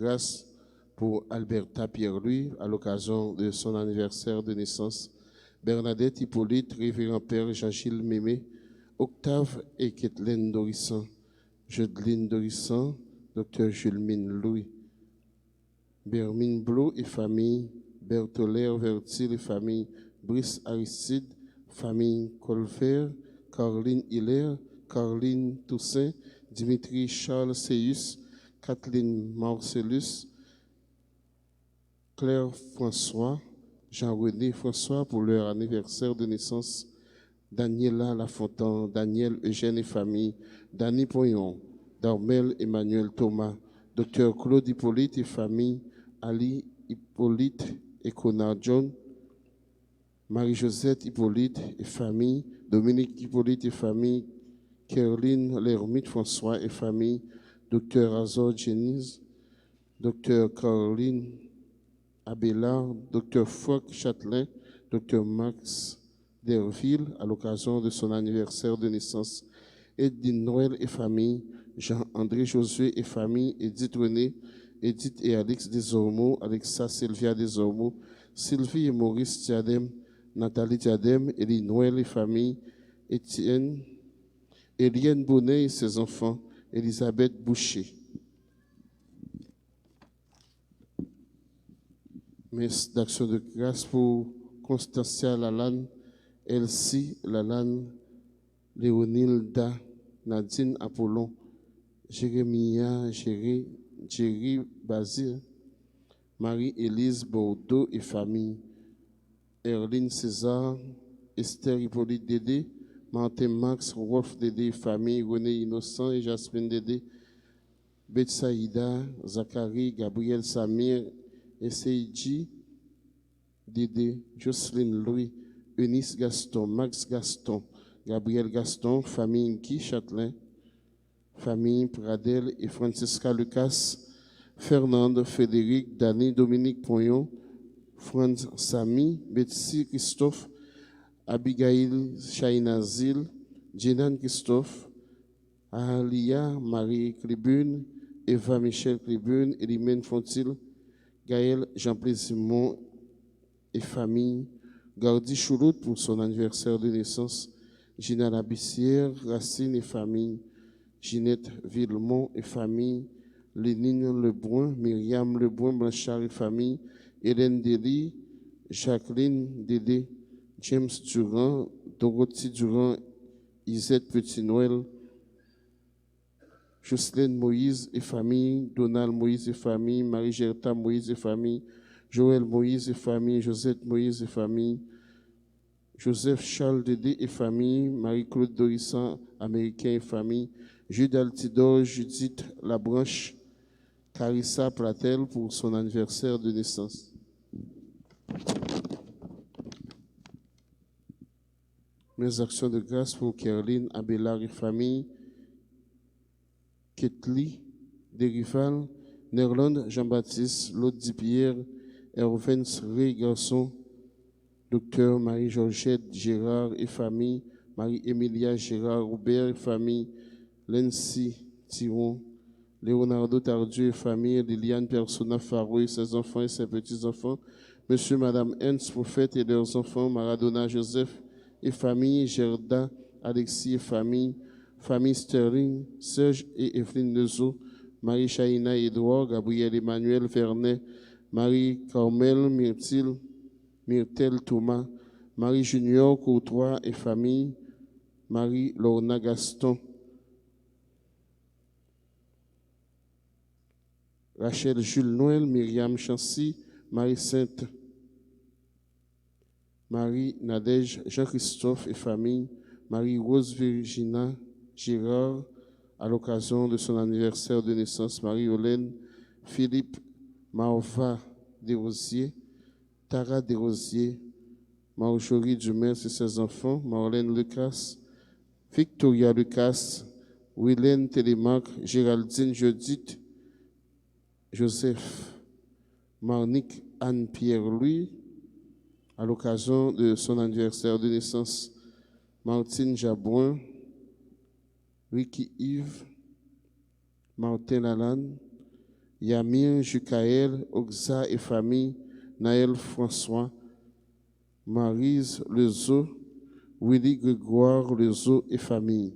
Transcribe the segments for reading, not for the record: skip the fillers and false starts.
Grâce pour Alberta Pierre-Louis à l'occasion de son anniversaire de naissance. Bernadette Hippolyte, Révérend Père Jean-Gilles Mémé, Octave et Kathleen Dorissan, Jodeline Dorissan, Dr Julmine Louis, Bermine Blot et famille, Bertolaire Vertil et famille, Brice Aristide, famille Colfer, Caroline Hiller, Caroline Toussaint, Dimitri Charles Seyus, Kathleen Marcellus, Claire François, Jean-René François pour leur anniversaire de naissance, Daniela Lafontaine, Daniel Eugène et famille, Dany Poyon, Darmel Emmanuel Thomas, Dr Claude Hippolyte et famille, Ali Hippolyte et Conard John, Marie-Josette Hippolyte et famille, Dominique Hippolyte et famille, Caroline Lermite François et famille, Dr Azor Jennings, Dr Caroline Abélard, Dr Franck Châtelain, Dr Max Derville à l'occasion de son anniversaire de naissance, Edine Noël et famille, Jean-André Josué et famille, Edith René, Edith et Alex Desormeaux, Alexa Sylvia Desormeaux, Sylvie et Maurice Diadem, Nathalie Diadem, Elie Noël et famille, Élienne Bonnet et ses enfants, Elisabeth Boucher. Messe d'action de grâce pour Constancia Lalanne, Elsie Lalanne, Léonilda, Nadine Apollon, Jérémia Jerry Basile, Marie-Élise Bordeaux et famille, Erline César, Esther Hippolyte Dédé, Martin Max, Wolf Dédé et famille, René Innocent et Jasmine Dédé, Betsaïda, Zachary, Gabriel Samir, Seiji Dédé, Jocelyne Louis, Eunice Gaston, Max Gaston, Gabriel Gaston, famille Guy Châtelain, famille Pradel et Francisca Lucas, Fernande, Frédéric, Dany, Dominique Poyon, Franz Samy, Betsy Christophe, Abigail Chainazil, Jenan Christophe, Ahalia Marie Clibune, Eva Michel Clibune, Elimène Fontil, Gaël Jean-Plaisimont et famille, Gardi Choulout pour son anniversaire de naissance, Gina Labissière, Racine et famille, Ginette Villemont et famille, Lénine Lebrun, Myriam Lebrun, Blanchard et famille, Hélène Dely, Jacqueline Dédé, James Durand, Dorothy Durand, Isette Petit-Noël, Jocelyne Moïse et famille, Donald Moïse et famille, Marie-Gerta Moïse et famille, Joël Moïse et famille, Josette Moïse et famille, Joseph Charles Dédé et famille, Marie-Claude Dorissan, américain et famille, Jude Altidore, Judith Labranche, Carissa Platel pour son anniversaire de naissance. Mes actions de grâce pour Caroline Abélard et famille, Ketli Derival, Nerland Jean-Baptiste, Lodi Pierre, Hervens Ré Garçon, Docteur Marie-Georgette Gérard et famille, Marie-Émilia Gérard Roubert et famille, Lency Thiron, Leonardo Tardieu et famille, Liliane Persona Faro et ses enfants et ses petits-enfants, Monsieur et Madame Hens Prophète et leurs enfants, Maradona Joseph et famille, Gerda Alexis et famille, famille Sterling, Serge et Evelyne Lezo, Marie Chaïna Edouard, Gabriel Emmanuel Vernet, Marie Carmel Myrtel Thomas, Marie Junior Courtois et famille, Marie Lorna Gaston, Rachel Jules Noël, Myriam Chancy, Marie Sainte, Marie Nadège Jean-Christophe et famille, Marie Rose Virginia Girard, à l'occasion de son anniversaire de naissance, Marie-Hélène Philippe Marva Desrosiers, Tara Desrosiers, Marjorie Dumais et ses enfants, Marlène Lucas, Victoria Lucas, Wilène Télémac, Géraldine Judith, Joseph, Marnique Anne-Pierre-Louis, à l'occasion de son anniversaire de naissance, Martine Jabouin, Ricky Yves, Martin Lalanne, Yamir Jukael, Oxa et famille, Naël François, Maryse Lezo, Willy Grégoire Lezo et famille.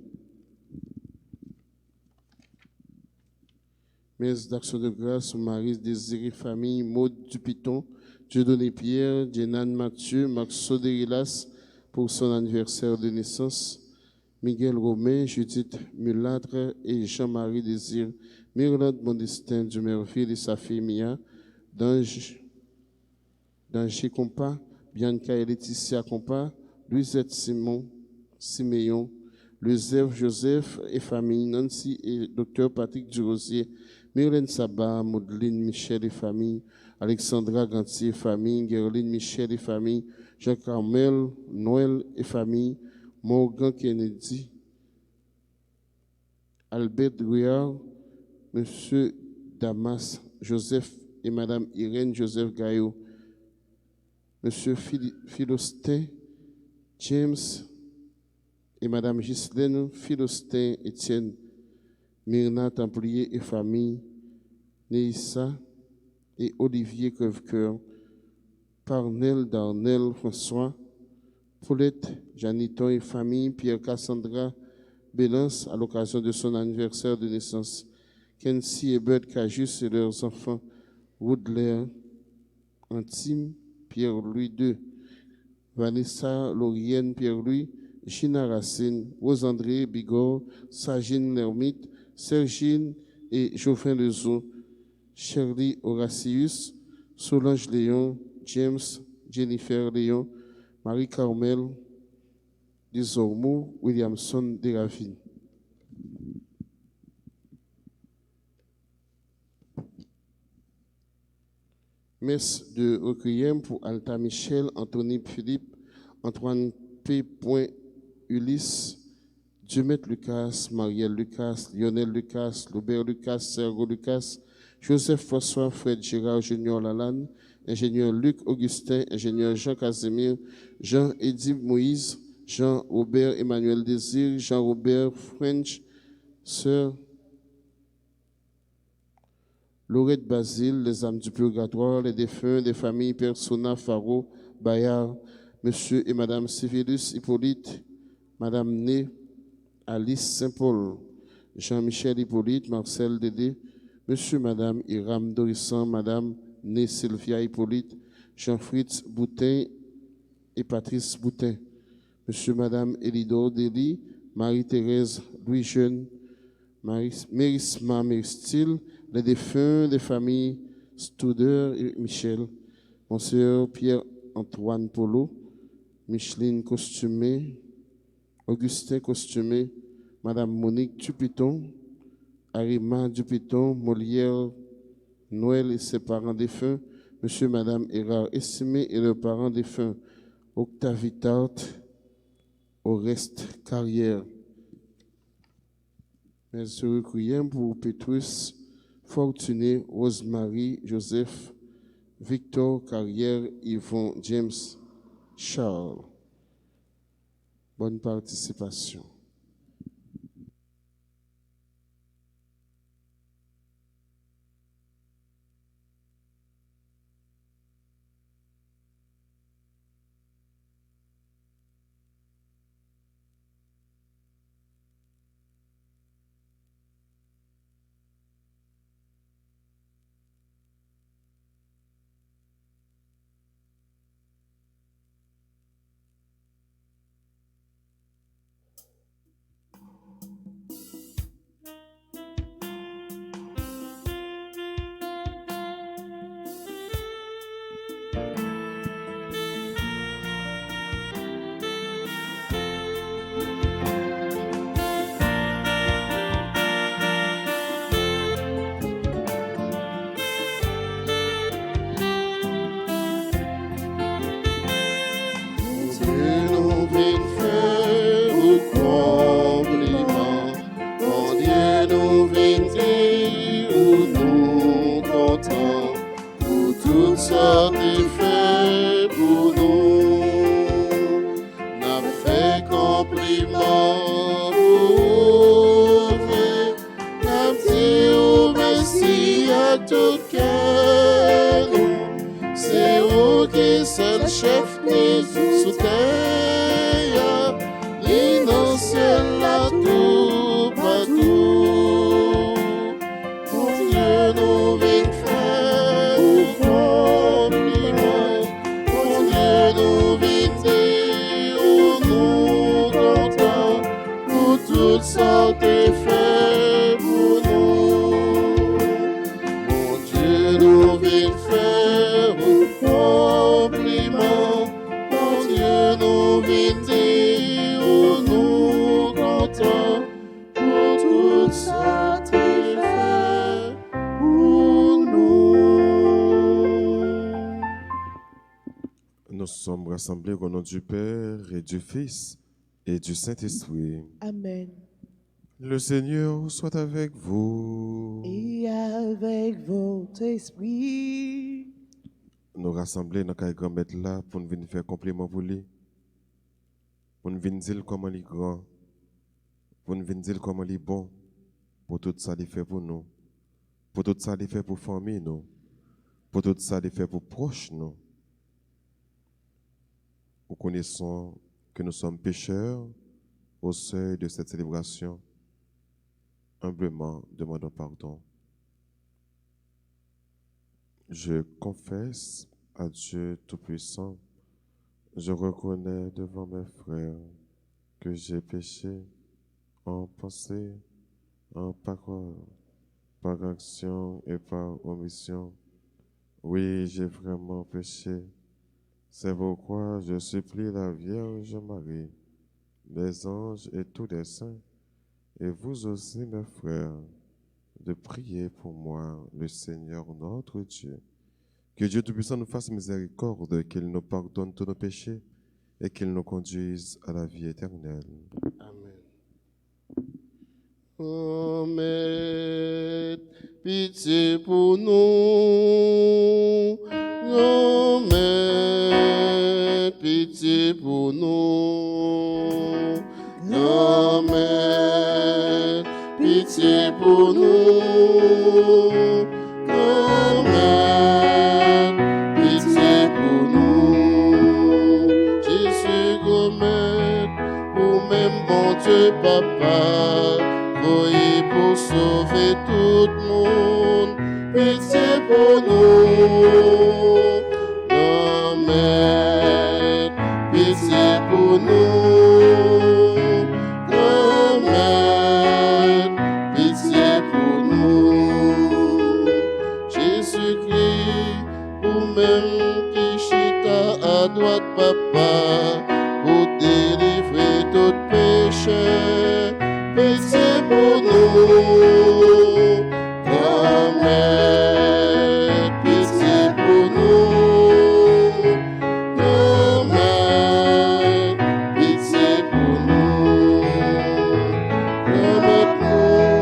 Messe d'action de grâce, Maryse Désiré famille, Maud Dupiton, Dieudonné Pierre, Jenan Mathieu, Max Sodérilas pour son anniversaire de naissance, Miguel Romain, Judith Mulâtre et Jean-Marie Désir, Myrlande Mondestin Dumerville et sa fille Mia, Danger Compas, Bianca et Laetitia Compas, Louisette Siméon, Luzève Joseph et famille, Nancy et Dr Patrick Durosier, Myrlène Sabat, Maudeline Michel et famille, Alexandra Gantier et famille, Guerline Michel et famille, Jean-Carmel Noël et famille, Morgan Kennedy, Albert Gouillard, Monsieur Damas Joseph et Madame Irène Joseph Gaillot, Monsieur Philostin James et Madame Ghislaine Philostin Étienne, Myrna Templier et famille, Neissa et Olivier Crèvecoeur, Parnell Darnell François, Paulette Janiton et famille, Pierre Cassandra Bélance à l'occasion de son anniversaire de naissance, Kency et Bud Cajus et leurs enfants, Woodler, Antime, Pierre-Louis II, Vanessa Laurienne Pierre-Louis, Gina Racine, Rose-André Bigor, Sagine Lermite, Sergine et Joffin Lezo, Shirley Horacius, Solange Léon, James, Jennifer Léon, Marie-Carmel Desormeaux, Williamson Desravines. Messe de requiem pour Alta Michel, Anthony Philippe, Antoine P. Ulysse, Diomètre Lucas, Marielle Lucas, Lionel Lucas, Loubert Lucas, Sergo Lucas, Joseph François, Fred Gérard Junior Lalanne, ingénieur Luc Augustin, ingénieur Jean Casimir, Jean-Édith Moïse, Jean-Robert Emmanuel Désir, Jean-Robert French, Sœur Laurette Basile, les âmes du purgatoire, les défunts des familles Persona, Faro, Bayard, Monsieur et Madame Civilus Hippolyte, Madame Né, Alice Saint-Paul, Jean-Michel Hippolyte, Marcel Dédé, Monsieur, Madame Iram Dorissan, Madame Né Sylvia Hippolyte, Jean-Fritz Boutin et Patrice Boutin, Monsieur, Madame Élidor Dely, Marie-Thérèse Louis Jeune, Mérisma Méristil, les défunts des familles Studer et Michel, Monsieur Pierre-Antoine Polo, Micheline Costumé, Augustin Costumé, Madame Monique Dupiton, Arima Dupiton, Molière, Noël et ses parents défunts, Monsieur et Madame Hérard Estimé et leurs parents défunts, Octavie Tarte, Oreste Carrière. Merci requiem pour Pétrus, Fortuné, Rosemary, Joseph, Victor Carrière, Yvon James, Charles. Bonne participation. tout cœur, c'est où qui seul chef ni sous terre, l'innocent la tout partout. Pour Dieu nous vite faire ou compliment, pour Dieu nous vite dire ou nous content, pour toutes sortes de faits pour nous. Mon Dieu nous vite faire ou compliment, pour Dieu nous vite dire ou nous content, pour toutes sortes de faits pour nous. Nous sommes rassemblés au nom du Père et du Fils et du Saint-Esprit. Amen. Le Seigneur soit avec vous. Et avec votre esprit. Nous rassembler dans le grand là pour nous venir faire compliment pour lui. Pour nous venir dire comment il est grand. Pour nous venir dire comment il est bon. Pour tout ça qu'il fait pour nous. Pour tout ça qu'il fait pour famille nous. Pour tout ça qu'il fait pour proches nous. Nous connaissons que nous sommes pécheurs au seuil de cette célébration. Humblement demandons pardon. Je confesse à Dieu Tout-Puissant, je reconnais devant mes frères que j'ai péché en pensée, en parole, par action et par omission. Oui, j'ai vraiment péché. C'est pourquoi je supplie la Vierge Marie, les anges et tous les saints, et vous aussi, mes frères, de prier pour moi, le Seigneur notre Dieu. Que Dieu Tout-Puissant nous fasse miséricorde, qu'il nous pardonne tous nos péchés et qu'il nous conduise à la vie éternelle. Amen. Amen. Pitié pour nous. Amen. Pitié pour nous. Amen. Pitié pour nous. Amen. Pitié pour nous. Jésus, gommette, ou même mon Dieu, Papa, voyez pour sauver tout le monde. Pitié pour nous. Amen. Pitié pour nous. Amen. Pitié pour nous. Jésus-Christ, ou même qui chita à droite, Papa, pour délivrer tout péché. Pitié pour nous. Amen. Pitié pour nous. Amen. Pitié pour nous. Remettez-nous,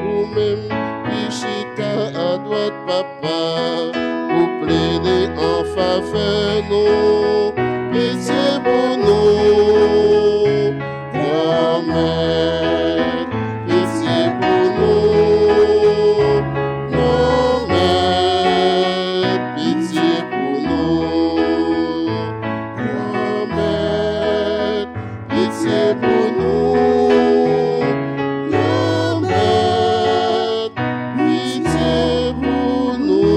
ou même qui chita à droite, Papa, pour plaider en faveur nous. Pitié pour nous. Amen. Pitié pour nous. Amen. Pitié pour nous. Amen. Pitié pour nous. Amen. Pitié pour nous.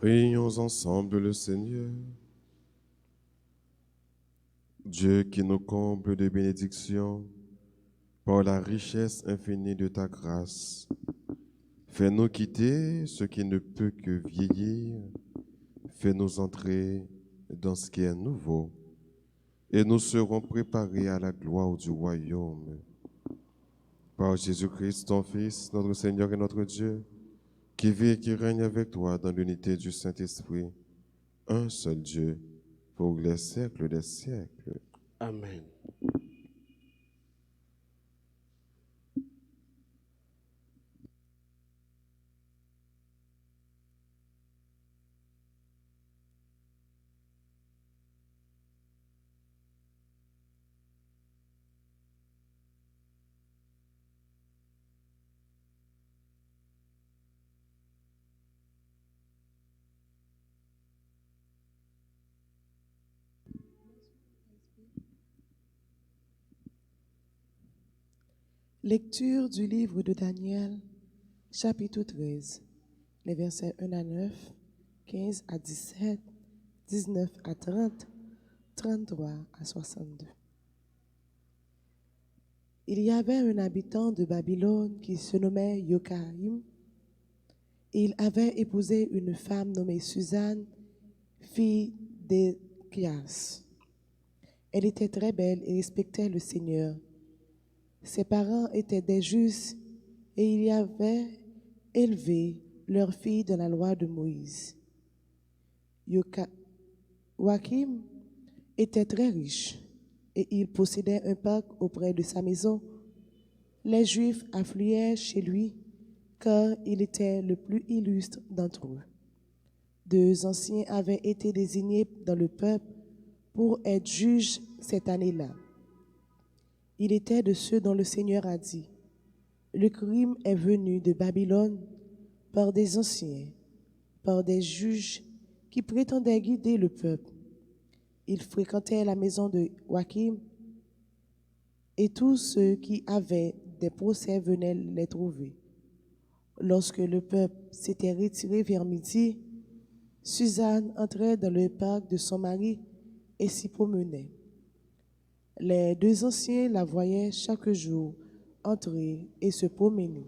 Prions ensemble le Seigneur. Dieu qui nous comble de bénédictions par la richesse infinie de ta grâce, fais-nous quitter ce qui ne peut que vieillir, fais-nous entrer dans ce qui est nouveau, et nous serons préparés à la gloire du royaume. Par Jésus-Christ, ton Fils, notre Seigneur et notre Dieu, qui vit et qui règne avec toi dans l'unité du Saint-Esprit, un seul Dieu, pour les siècles des siècles. Amen. Lecture du livre de Daniel, chapitre 13, les versets 1 à 9, 15 à 17, 19 à 30, 33 à 62. Il y avait un habitant de Babylone qui se nommait Joachim. Il avait épousé une femme nommée Suzanne, fille d'Élchias. Elle était très belle et respectait le Seigneur. Ses parents étaient des justes et ils y avaient élevé leur fille dans la loi de Moïse. Joachim était très riche et il possédait un parc auprès de sa maison. Les Juifs affluaient chez lui car il était le plus illustre d'entre eux. 2 anciens avaient été désignés dans le peuple pour être juges cette année-là. Il était de ceux dont le Seigneur a dit, « Le crime est venu de Babylone par des anciens, par des juges qui prétendaient guider le peuple. Ils fréquentaient la maison de Joachim et tous ceux qui avaient des procès venaient les trouver. Lorsque le peuple s'était retiré vers midi, Suzanne entrait dans le parc de son mari et s'y promenait. Les 2 anciens la voyaient chaque jour entrer et se promener.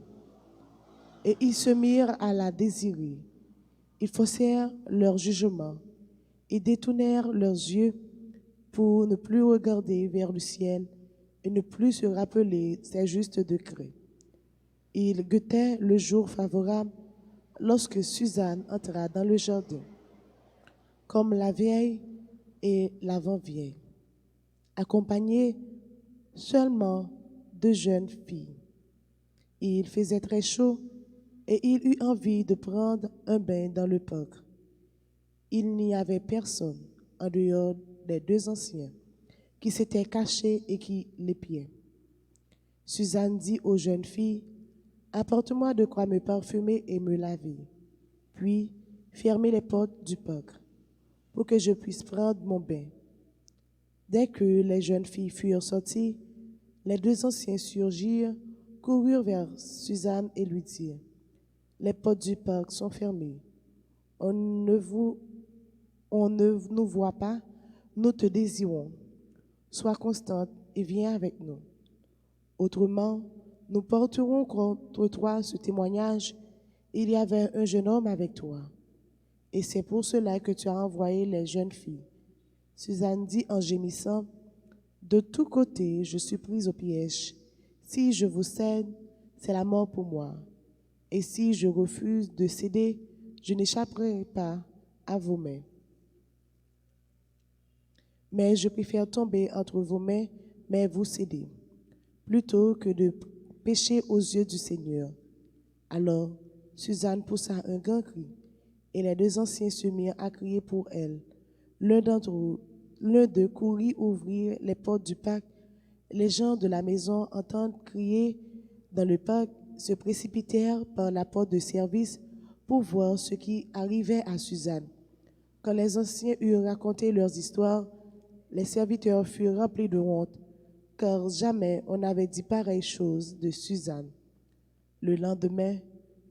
Et ils se mirent à la désirer. Ils faussèrent leur jugement et détournèrent leurs yeux pour ne plus regarder vers le ciel et ne plus se rappeler ses justes décrets. Ils guettaient le jour favorable lorsque Suzanne entra dans le jardin, comme la vieille et l'avant-vieille, accompagnée seulement de jeunes filles. Il faisait très chaud et il eut envie de prendre un bain dans le parc. Il n'y avait personne en dehors des 2 anciens qui s'étaient cachés et qui l'épiaient. Suzanne dit aux jeunes filles, « Apporte-moi de quoi me parfumer et me laver, puis fermez les portes du parc pour que je puisse prendre mon bain. » Dès que les jeunes filles furent sorties, les 2 anciens surgirent, coururent vers Suzanne et lui dirent, « Les portes du parc sont fermées. On ne nous voit pas, nous te désirons. Sois constante et viens avec nous. Autrement, nous porterons contre toi ce témoignage. Il y avait un jeune homme avec toi. Et c'est pour cela que tu as envoyé les jeunes filles. » Suzanne dit en gémissant, « De tous côtés, je suis prise au piège. Si je vous cède, c'est la mort pour moi. Et si je refuse de céder, je n'échapperai pas à vos mains. Mais je préfère tomber entre vos mains, mais vous céder, plutôt que de pécher aux yeux du Seigneur. » Alors Suzanne poussa un grand cri, et les 2 anciens se mirent à crier pour elle. L'un d'eux courut ouvrir les portes du parc. Les gens de la maison, entendant crier dans le parc, se précipitèrent par la porte de service pour voir ce qui arrivait à Suzanne. Quand les anciens eurent raconté leurs histoires, les serviteurs furent remplis de honte, car jamais on n'avait dit pareille chose de Suzanne. Le lendemain,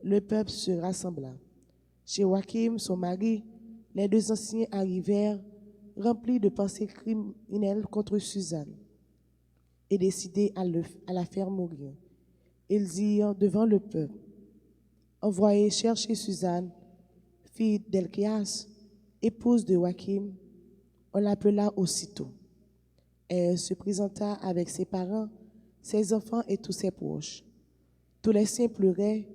le peuple se rassembla. Chez Joachim, son mari, les 2 anciens arrivèrent, remplis de pensées criminelles contre Suzanne, et décidés à la faire mourir. Ils dirent devant le peuple, « Envoyez chercher Suzanne, fille d'Élchias, épouse de Joachim. » On l'appela aussitôt. Elle se présenta avec ses parents, ses enfants et tous ses proches. Tous les saints pleuraient,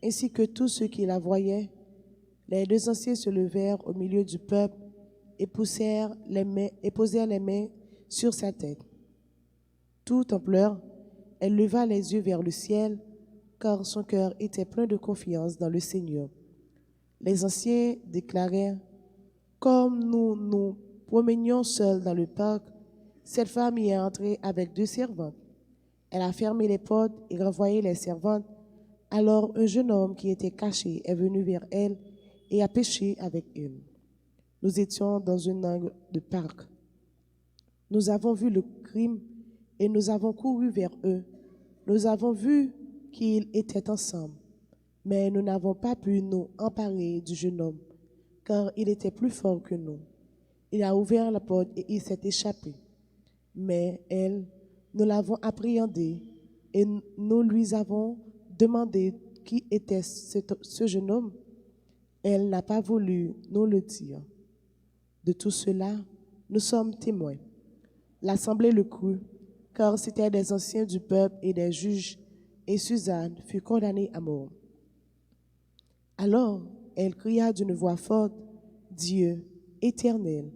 ainsi que tous ceux qui la voyaient. Les 2 anciens se levèrent au milieu du peuple et posèrent les mains sur sa tête. Tout en pleurs, elle leva les yeux vers le ciel, car son cœur était plein de confiance dans le Seigneur. Les anciens déclarèrent, « Comme nous nous promenions seuls dans le parc, cette femme y est entrée avec 2 servantes. Elle a fermé les portes et renvoyé les servantes. Alors un jeune homme qui était caché est venu vers elle et a péché avec elle. Nous étions dans un angle de parc. Nous avons vu le crime et nous avons couru vers eux. Nous avons vu qu'ils étaient ensemble, mais nous n'avons pas pu nous emparer du jeune homme, car il était plus fort que nous. Il a ouvert la porte et il s'est échappé. Mais elle, nous l'avons appréhendé et nous lui avons demandé qui était ce jeune homme. Elle n'a pas voulu nous le dire. De tout cela, nous sommes témoins. L'assemblée le crut, car c'étaient des anciens du peuple et des juges, et Suzanne fut condamnée à mort. Alors, elle cria d'une voix forte, « Dieu, éternel,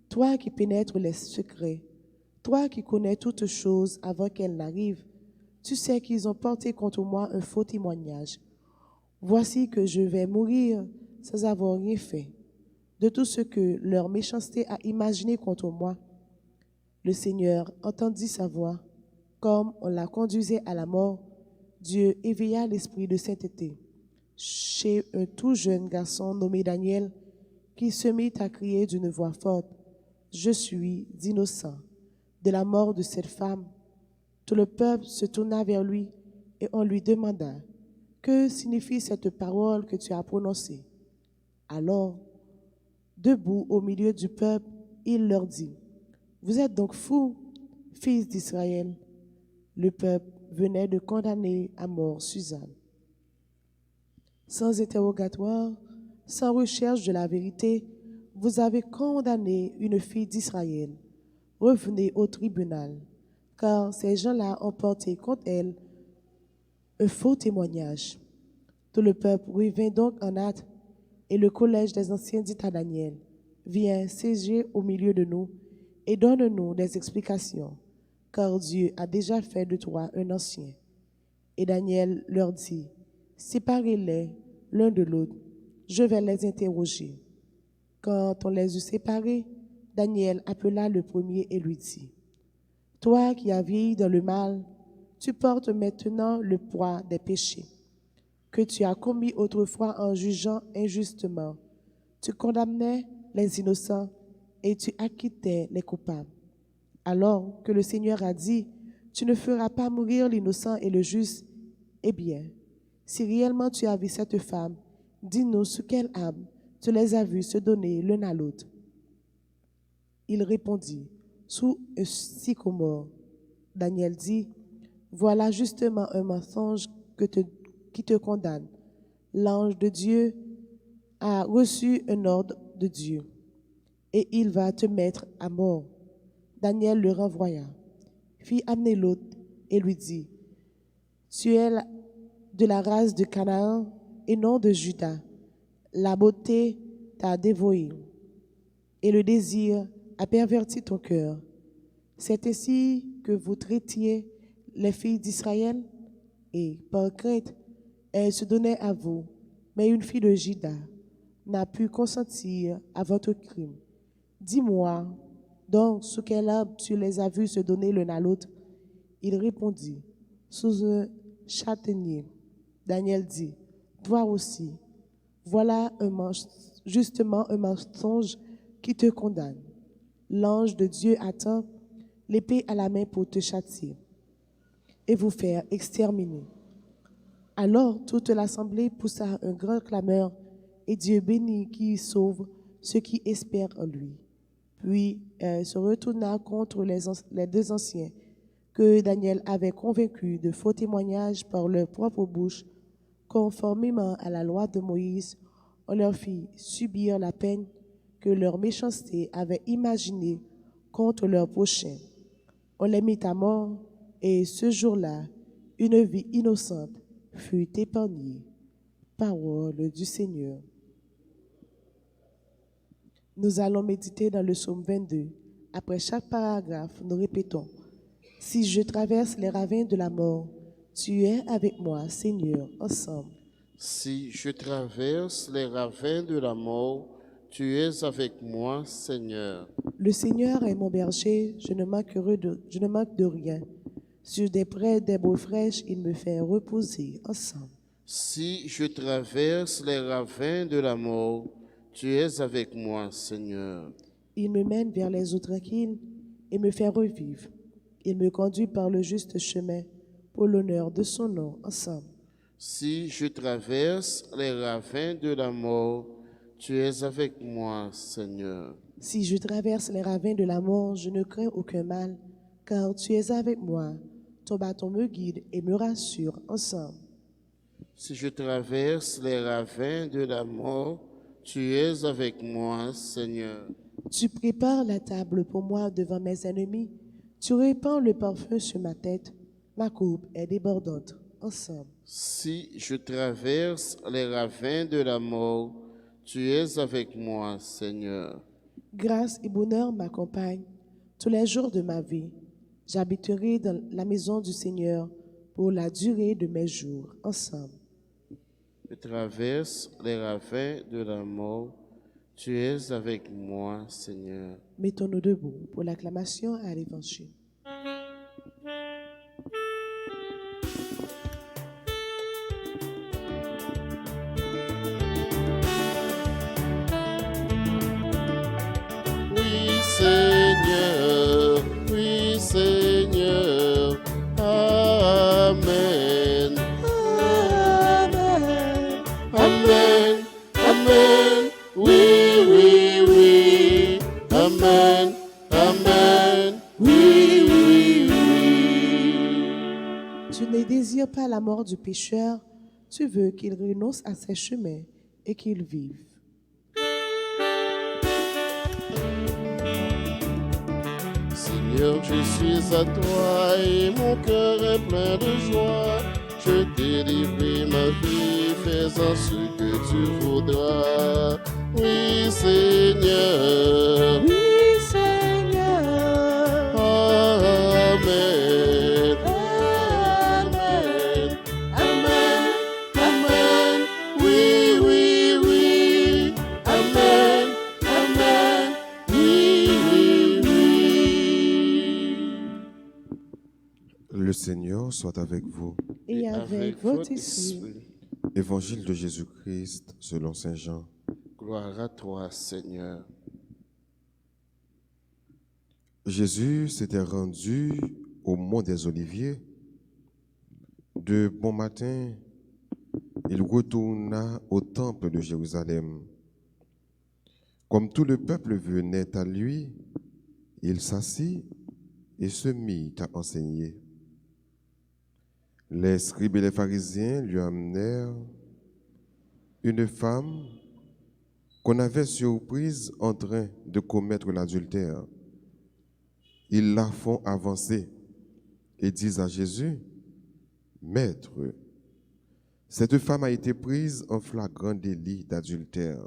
toi qui pénètres les secrets, toi qui connais toutes choses avant qu'elles n'arrivent, tu sais qu'ils ont porté contre moi un faux témoignage. Voici que je vais mourir sans avoir rien fait de tout ce que leur méchanceté a imaginé contre moi. » Le Seigneur entendit sa voix. Comme on la conduisait à la mort, Dieu éveilla l'esprit de sainteté chez un tout jeune garçon nommé Daniel, qui se mit à crier d'une voix forte, « Je suis innocent de la mort de cette femme. » Tout le peuple se tourna vers lui et on lui demanda, « Que signifie cette parole que tu as prononcée ?» Alors, debout au milieu du peuple, il leur dit, « Vous êtes donc fous, fils d'Israël. » Le peuple venait de condamner à mort Suzanne. Sans interrogatoire, sans recherche de la vérité, vous avez condamné une fille d'Israël. Revenez au tribunal, car ces gens-là ont porté contre elle un faux témoignage. Tout le peuple revint donc en hâte, et le collège des anciens dit à Daniel, « Viens siéger au milieu de nous et donne-nous des explications, car Dieu a déjà fait de toi un ancien. » Et Daniel leur dit, « Séparez-les l'un de l'autre, je vais les interroger. » Quand on les eut séparés, Daniel appela le premier et lui dit, « Toi qui as vieilli dans le mal, tu portes maintenant le poids des péchés que tu as commis autrefois en jugeant injustement. Tu condamnais les innocents et tu acquittais les coupables. Alors que le Seigneur a dit, tu ne feras pas mourir l'innocent et le juste. Eh bien, si réellement tu as vu cette femme, dis-nous sous quelle âme tu les as vus se donner l'un à l'autre. » Il répondit, « Sous un sycomore. » Daniel dit, « Voilà justement un mensonge qui te condamne. L'ange de Dieu a reçu un ordre de Dieu, et il va te mettre à mort. » Daniel le renvoya, fit amener l'autre et lui dit, « Tu es de la race de Canaan et non de Juda. La beauté t'a dévoré, et le désir a perverti ton cœur. C'est ainsi que vous traitiez les filles d'Israël, et par crainte, elles se donnaient à vous. Mais une fille de Juda n'a pu consentir à votre crime. Dis-moi donc sous quel arbre tu les as vus se donner l'un à l'autre. » Il répondit, « Sous un châtaignier. » Daniel dit, « Toi aussi, voilà justement un mensonge qui te condamne. L'ange de Dieu attend l'épée à la main pour te châtier et vous faire exterminer. » Alors toute l'assemblée poussa un grand clameur, et Dieu bénit qui sauve ceux qui espèrent en lui. Puis elle se retourna contre les deux anciens que Daniel avait convaincus de faux témoignages par leur propre bouche. Conformément à la loi de Moïse, on leur fit subir la peine que leur méchanceté avait imaginée contre leur prochain. On les mit à mort, et ce jour-là, une vie innocente fut épargnée. Parole du Seigneur. Nous allons méditer dans le psaume 22. Après chaque paragraphe, nous répétons, « Si je traverse les ravins de la mort, tu es avec moi, Seigneur, ensemble. » Si je traverse les ravins de la mort, tu es avec moi, Seigneur. Le Seigneur est mon berger, je ne manque de rien. Sur des prés d'herbes fraîches, il me fait reposer ensemble. Si je traverse les ravins de la mort, tu es avec moi, Seigneur. Il me mène vers les eaux tranquilles et me fait revivre. Il me conduit par le juste chemin pour l'honneur de son nom, ensemble. Si je traverse les ravins de la mort, tu es avec moi, Seigneur. Si je traverse les ravins de la mort, je ne crains aucun mal, car tu es avec moi. Ton bâton me guide et me rassure, ensemble. Si je traverse les ravins de la mort, tu es avec moi, Seigneur. Tu prépares la table pour moi devant mes ennemis. Tu répands le parfum sur ma tête. Ma coupe est débordante, ensemble. Si je traverse les ravins de la mort, tu es avec moi, Seigneur. Grâce et bonheur m'accompagnent tous les jours de ma vie. J'habiterai dans la maison du Seigneur pour la durée de mes jours, ensemble. Je traverse les ravins de la mort, tu es avec moi, Seigneur. Mettons-nous debout pour l'acclamation à l'Évangile. Oui, Seigneur, Amen. Amen. Amen, Amen, oui, Amen, Amen, oui. Tu ne désires pas la mort du pécheur, tu veux qu'il renonce à ses chemins et qu'il vive. Seigneur, je suis à toi et mon cœur est plein de joie. Je t'ai livré ma vie, fais-en ce que tu voudras. Oui, Seigneur. Oui, Seigneur. Amen. Amen. Amen. Amen. Oui. Amen. Amen. Oui. Le Seigneur soit avec vous. Et avec votre esprit. Évangile de Jésus-Christ selon Saint Jean. Gloire à toi, Seigneur. Jésus s'était rendu au mont des Oliviers. De bon matin, il retourna au temple de Jérusalem. Comme tout le peuple venait à lui, il s'assit et se mit à enseigner. Les scribes et les pharisiens lui amenèrent une femme qu'on avait surprise en train de commettre l'adultère. Ils la font avancer et disent à Jésus, « Maître, cette femme a été prise en flagrant délit d'adultère.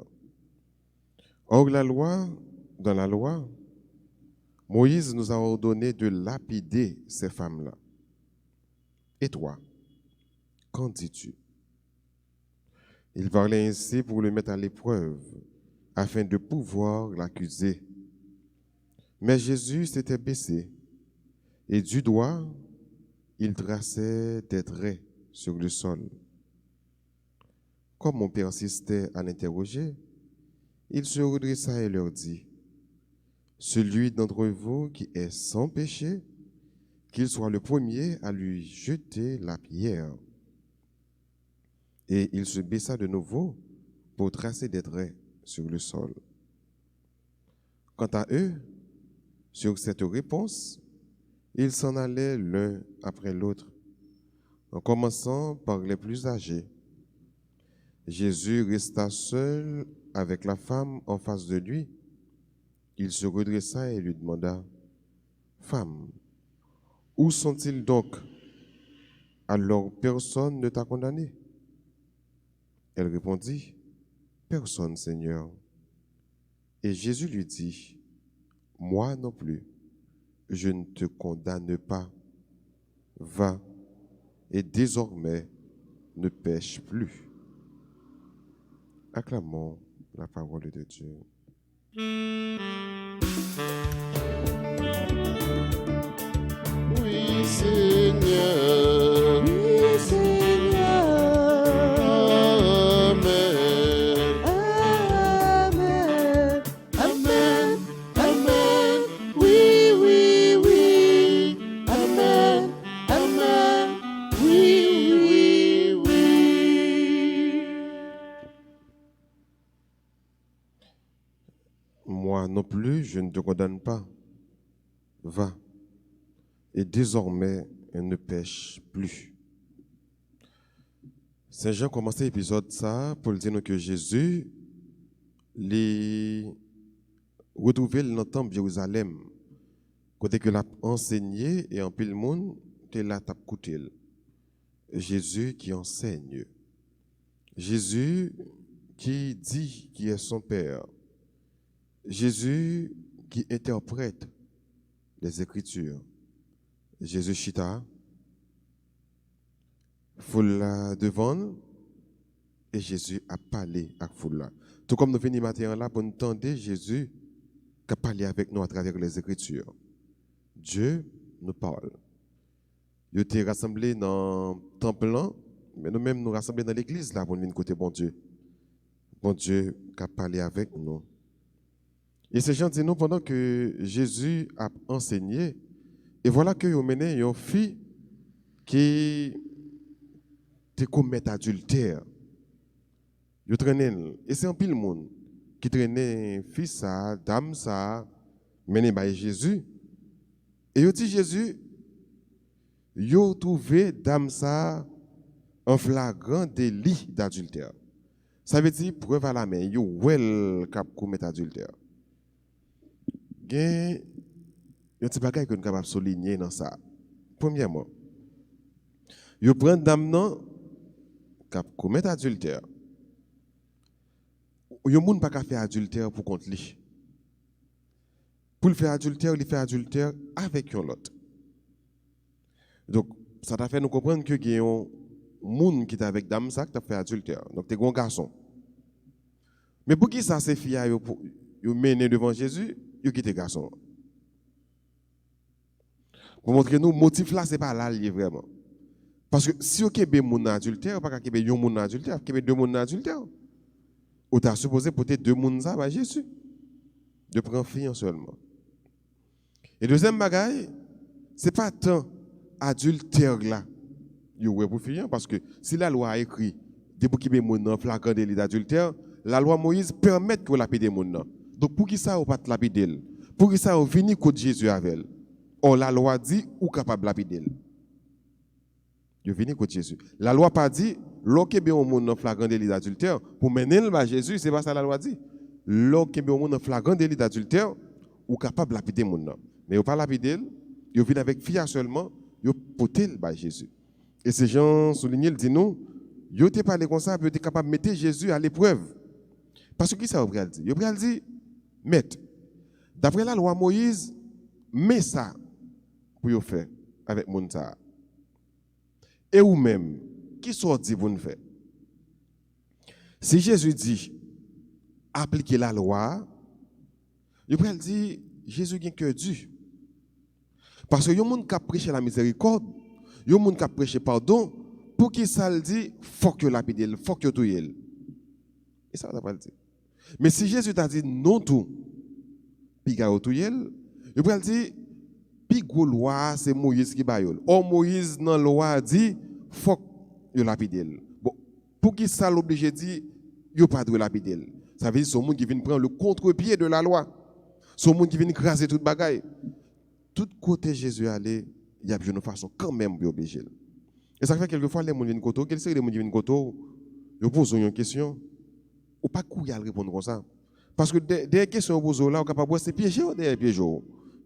Or, dans la loi, Moïse nous a ordonné de lapider ces femmes-là. Et toi, qu'en dis-tu » Il parlait ainsi pour le mettre à l'épreuve, afin de pouvoir l'accuser. Mais Jésus s'était baissé, et du doigt, il traçait des traits sur le sol. Comme on persistait à l'interroger, il se redressa et leur dit, « Celui d'entre vous qui est sans péché, qu'il soit le premier à lui jeter la pierre. » Et il se baissa de nouveau pour tracer des traits sur le sol. Quant à eux, sur cette réponse, ils s'en allaient l'un après l'autre, en commençant par les plus âgés. Jésus resta seul avec la femme en face de lui. Il se redressa et lui demanda, « Femme, où sont-ils donc? Alors personne ne t'a condamné? » Elle répondit, « Personne, Seigneur. » Et Jésus lui dit, « Moi non plus, je ne te condamne pas. Va, et désormais ne pêche plus. » Acclamons la parole de Dieu. Oui, Seigneur. Oui, Seigneur. Amen. Amen. Amen. Amen. Oui. Amen. Amen. moi non plus, je ne te condamne pas. Va. Et désormais, ne pêche plus. Saint Jean commence l'épisode ça pour dire que Jésus les retrouvé dans le temple de Jérusalem, côté que l'a enseigné et en pile monde, te là t'a écouté. Jésus qui enseigne. Jésus qui dit qui est son Père. Jésus qui interprète les Écritures. Jésus chita, foule là devant, et Jésus a parlé à foule là. Tout comme nous venons matin là pour nous entendre Jésus qui a parlé avec nous à travers les Écritures. Dieu nous parle. Il était rassemblé dans le temple, mais nous-mêmes nous rassemblés dans l'église là pour venir côté bon Dieu. Bon Dieu qui a parlé avec nous. Et ces gens disent nous pendant que Jésus a enseigné, et voilà que vous menez une fille qui te commet adultère. Vous traînez, et c'est un pile monde qui traînait fils ça, dame ça, mené par Jésus. Et vous dit Jésus, vous trouvé dame ça en flagrant délit d'adultère. Ça veut dire preuve à la main, vous well cap commet adultère. Il y a un petit bagage que nous sommes capables de souligner dans ça. Premièrement, vous prenez dame non cap commet adultère. Il y a des gens qui ne faire adultère pour contre lui. Pour le faire adultère, il fait adultère avec un autre. Donc, ça t'a fait nous comprendre que il y a un monde qui est avec dame ça qui a fait adultère. Donc, tu es un garçon. Mais pour qui ça, ces filles, ils mené devant Jésus, ils quittent les garçons. Pour montrer nous, le motif là, ce n'est pas là lié vraiment. Parce que si vous avez un adultère, pas qu'il y ait un adultère, qu'il y ait deux mondes adultères. Ou tu as supposé peut-être deux mondes ça à Jésus. De prendre fille seulement. Et deuxième bagaille, ce n'est pas tant adultère là, pour fille, parce que si la loi a écrit, depuis qu'il y ait un flagrant délit d'adultère, la loi Moïse permet que vous lapidez les gens. Donc pour qui ça, vous ne pas lapider? Pour qui ça, vous venez contre Jésus avec elle? Or, la loi dit, ou capable de lapider? Vous venez contre Jésus. La loi pas dit, lorsque bien au monde en flagrant délit d'adultère, pour mener le Jésus, c'est pas ça la loi dit. Lorsque bien au monde en flagrant délit d'adultère, ou capable de lapider mon nom. Mais vous pas lapider, vous venez avec fille seulement, vous portez le Jésus. Et ces gens soulignent, ils disent nous, vous n'êtes pas comme ça, vous êtes capable de mettre Jésus à l'épreuve. Parce que qui ça vous dit? Vous dit, maître, d'après la loi Moïse, mais ça pour vous faire avec mon ça. Et vous-même, qui sont dit pour nous faire? Si Jésus dit, appliquez la loi, vous pouvez dire, Jésus a un cœur dur. Parce que il y a des gens qui prêchent la miséricorde, il y a des gens qui prêchent pardon, pour qui ça le dit, il faut que lapide, il faut que tu y. Et ça, on n'a pas le dire. Mais si Jésus t'a dit non tout, puis il tout y, il peut dire, puis la loi, c'est Moïse qui baille. Or Moïse, dans la loi, dit, faut que tu lapide. Bon, pour qui ça l'oblige de dire, il n'y a pas de lapide. Ça veut dire que c'est un monde qui vient prendre le contre-pied de la loi. C'est un monde qui vient écraser toute bagaille. Tout côté Jésus allait, il y a une façon quand même de obliger. Et ça fait quelquefois les gens viennent côté, quels sont les gens qui viennent côté, ils posent une question, ou pas courir à répondre comme ça. Parce que des questions posent là, on est capable de se piéger derrière piéger.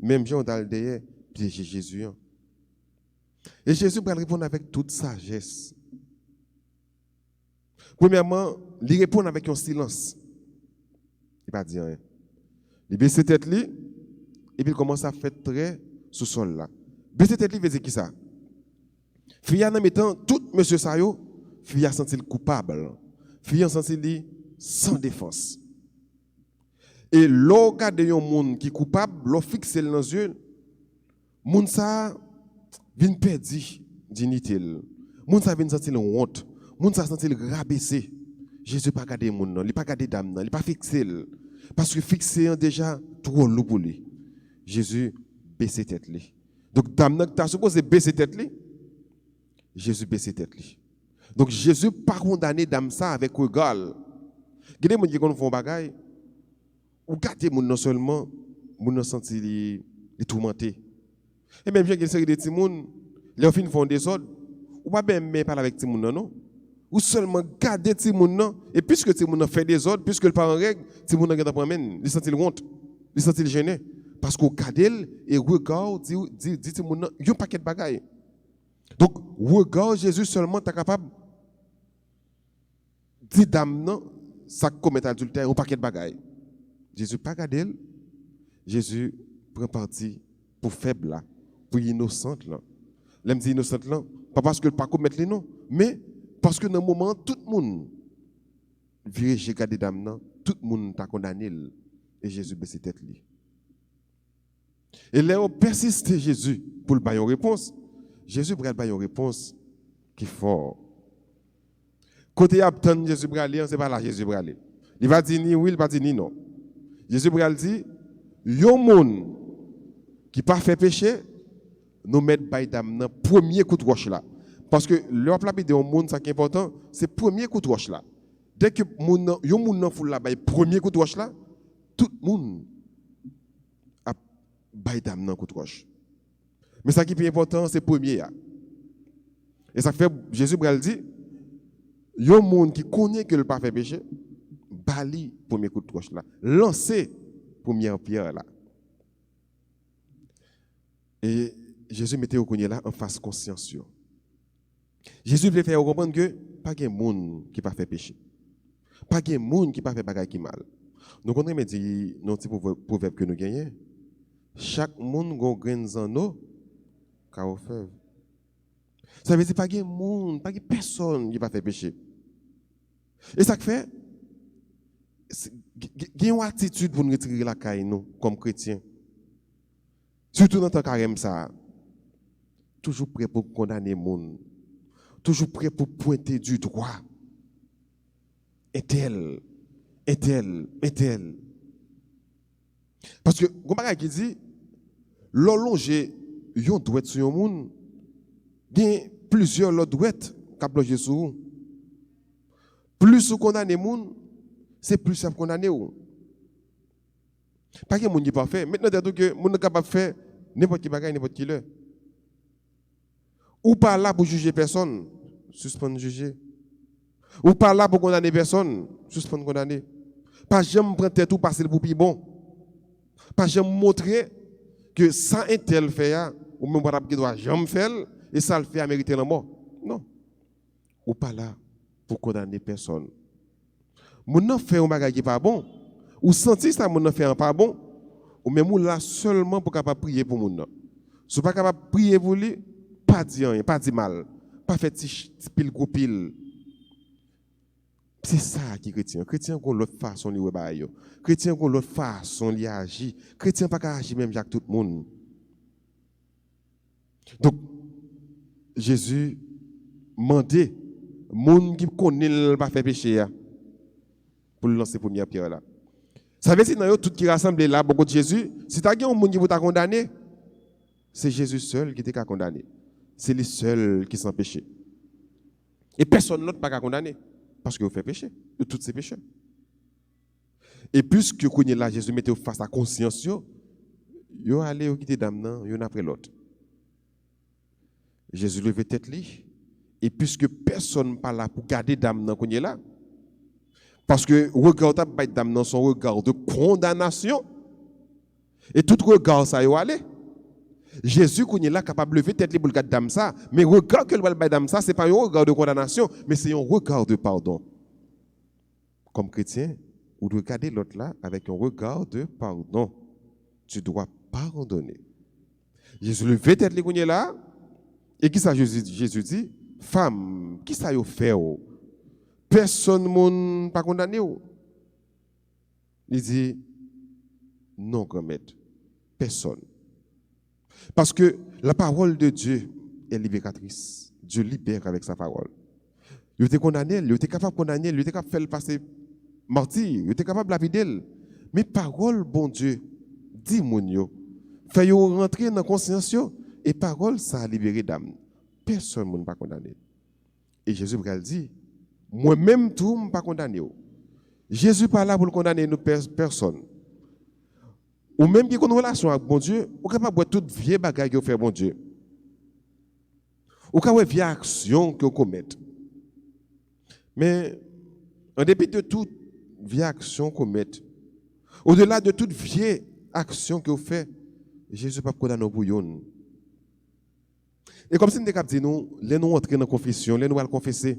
Même gens dans le derrière piéger Jésus. Et Jésus va répondre avec toute sagesse. Premièrement, il répond avec un silence. Il ne va pas dire rien. Il baisse sa tête, et puis il commence à faire très sous sol là. Baisse sa tête, il veut dire qui ça? Fille en mettant tout monsieur Sayo, fille a senti coupable. Fille a senti sans défense. Et l'on regarde un monde qui est coupable, l'on fixe dans les yeux, monde ça vient perdre dignité. Monde ça vient sentir honte. Monde ça sentir rabaisser. Jésus pas garder monde non, il pas garder dame non, il pas fixer parce que fixer déjà trop lourd pour lui. Jésus baisse tête lui. Donc dame n'a ta supposé baisser tête lui. Jésus baisse tête lui. Donc Jésus pas condamné dame ça avec regard. Gade moun qui font bagaille ou garder moun non seulement moun non senti les tourmenté. Et même bien qu'il y a une série de petits moun, les fin font des ordres, ou pas même parler avec petits moun non. Ou seulement garder petits moun non et puisque petits moun fait des ordres, puisque le pas en règle, petits moun n'a pas même, il senti honte, il senti gêné parce qu'on garde et regarde dit petits moun non, un paquet de bagailles. Donc regarde Jésus seulement t'es capable dit dame non ça commet adultère un paquet de bagailles. Jésus pas garder, Jésus prend parti pour faible là, pour innocente là. L'aime dit innocente là, pas parce que pas commettre les noms, mais parce que dans le moment tout le monde vire j'ai gardé dame non, tout le monde t'a condamné et Jésus baisse tête lui. Et là on persiste Jésus pour le bailler une réponse. Jésus va bailler une réponse qui est fort. Côté attendre Jésus va aller, c'est pas là Jésus va aller. Il va dire ni oui, il va dire ni non. Jésus va dire yon monde qui pas fait péché, nous mettre bail dame premier coup de roche là. Parce que leur plat de monde ça qui est important, c'est premier coup de roche là. Dès que yon monde nan foule là bail premier coup de roche là, tout le monde a bail dame coup de roche. Mais ça qui est plus important, c'est premier là. Et ça fait Jésus va dire yon monde qui connaît que le pas fait péché, bali premier coup de roche là, lancer première pierre là. Et Jésus mettait au connaît là en face conscience. Jésus voulait faire comprendre que pas de monde qui pas fait péché. Pas de monde qui pas fait bagaille qui mal. Nous connaissons mais dit non petit proverbe que nous gagnons. Chaque monde gon graines en eau ka au fève. Ça veut dire pas de monde, pas de personne qui pas fait péché. Et ça fait gagne une attitude pour nous retirer la caille nous comme chrétiens. Surtout dans temps carême ça. Toujours prêt pour condamner les gens. Toujours prêt pour pointer du droit. Et tel. Parce que, comme qui dit, l'olongé, yon doit sur yon moun, il y a plusieurs l'autre doit qui plongé sur vous. Plus vous condamnez les gens, c'est plus vous condamnez ou. Pas que les gens ne pas faire. Maintenant, c'est que les gens sont capables de faire n'importe qui bagaille, n'importe qui l'heure. Ou pas là pour juger personne, suspendre juger. Ou pas là pour condamner personne, suspendre condamner. Pas jamais prendre tête ou passer pour plus bon. Pas jamais montrer que ça un tel fait ou même pas doit jamais faire et ça le fait à mériter la mort. Non. Ou pas là pour condamner personne. Mon nan fait un bagage qui pas bon, ou senti ça mon nan fait un pas bon, ou même là seulement pour capable prier pour mon nan. Si pas capable prier pour lui, pas dire rien, pas dire mal, pas faire pile gros pile. C'est ça qui est chrétien. Chrétien qu'on l'autre façon de rebailler. Chrétien qu'on l'autre façon de agir. Chrétien pas agir même avec tout le monde. Donc Jésus mandait monde qui connaît pas faire péché pour lancer première pierre là. Ça veut dire dans tout qui rassemble là beaucoup de Jésus, si tu as un monde qui vous t'a condamné, c'est Jésus seul qui t'a condamné. C'est lui seul qui s'en péché. Et personne d'autre pas condamné parce que vous faites péché de tous ces péchés. Et puisque vous là Jésus mettait face à la conscience, vous allez quitter dame yon après l'autre. Jésus levait tête li et puisque personne pas là pour garder dame nan konye là parce que regard ta bay dame nan son regard de condamnation et tout regard ça yo aller. Jésus konye là capable lever tête li pour garder dame ça, mais regard que le bay dame ça c'est pas un regard de condamnation, mais c'est un regard de pardon. Comme chrétien, ou de regarder l'autre là avec un regard de pardon. Tu dois pardonner. Jésus levait tête li konye là et qui ça Jésus dit femme, qui ça yo fait ou? Personne moun pas condamné ou? Il dit non grand-maître, personne. Parce que la parole de Dieu est libératrice. Dieu libère avec sa parole. Il était condamné, il était capable de condamner, il était capable de faire le passer martyr, il était capable de lapider. Mais parole bon Dieu dit moun yo, fait yo rentrer dans la conscience yo, et parole ça a libéré d'âme. Personne ne pas condamné. Et Jésus va dire, moi-même tout ne pas condamné. Jésus pas là pour condamner nous personne. ou même qui a une relation avec bon Dieu, ou capable de toute vieille bagaille que fait bon Dieu. Ou capable de vieille action que vous commettez. Mais en dépit de toute vieille action qu'on met, au-delà de toute vieille action que vous faites, Jésus pas condamné pour vous. Et comme si nous avons dit, nous entrer dans la confession, nous allons confesser.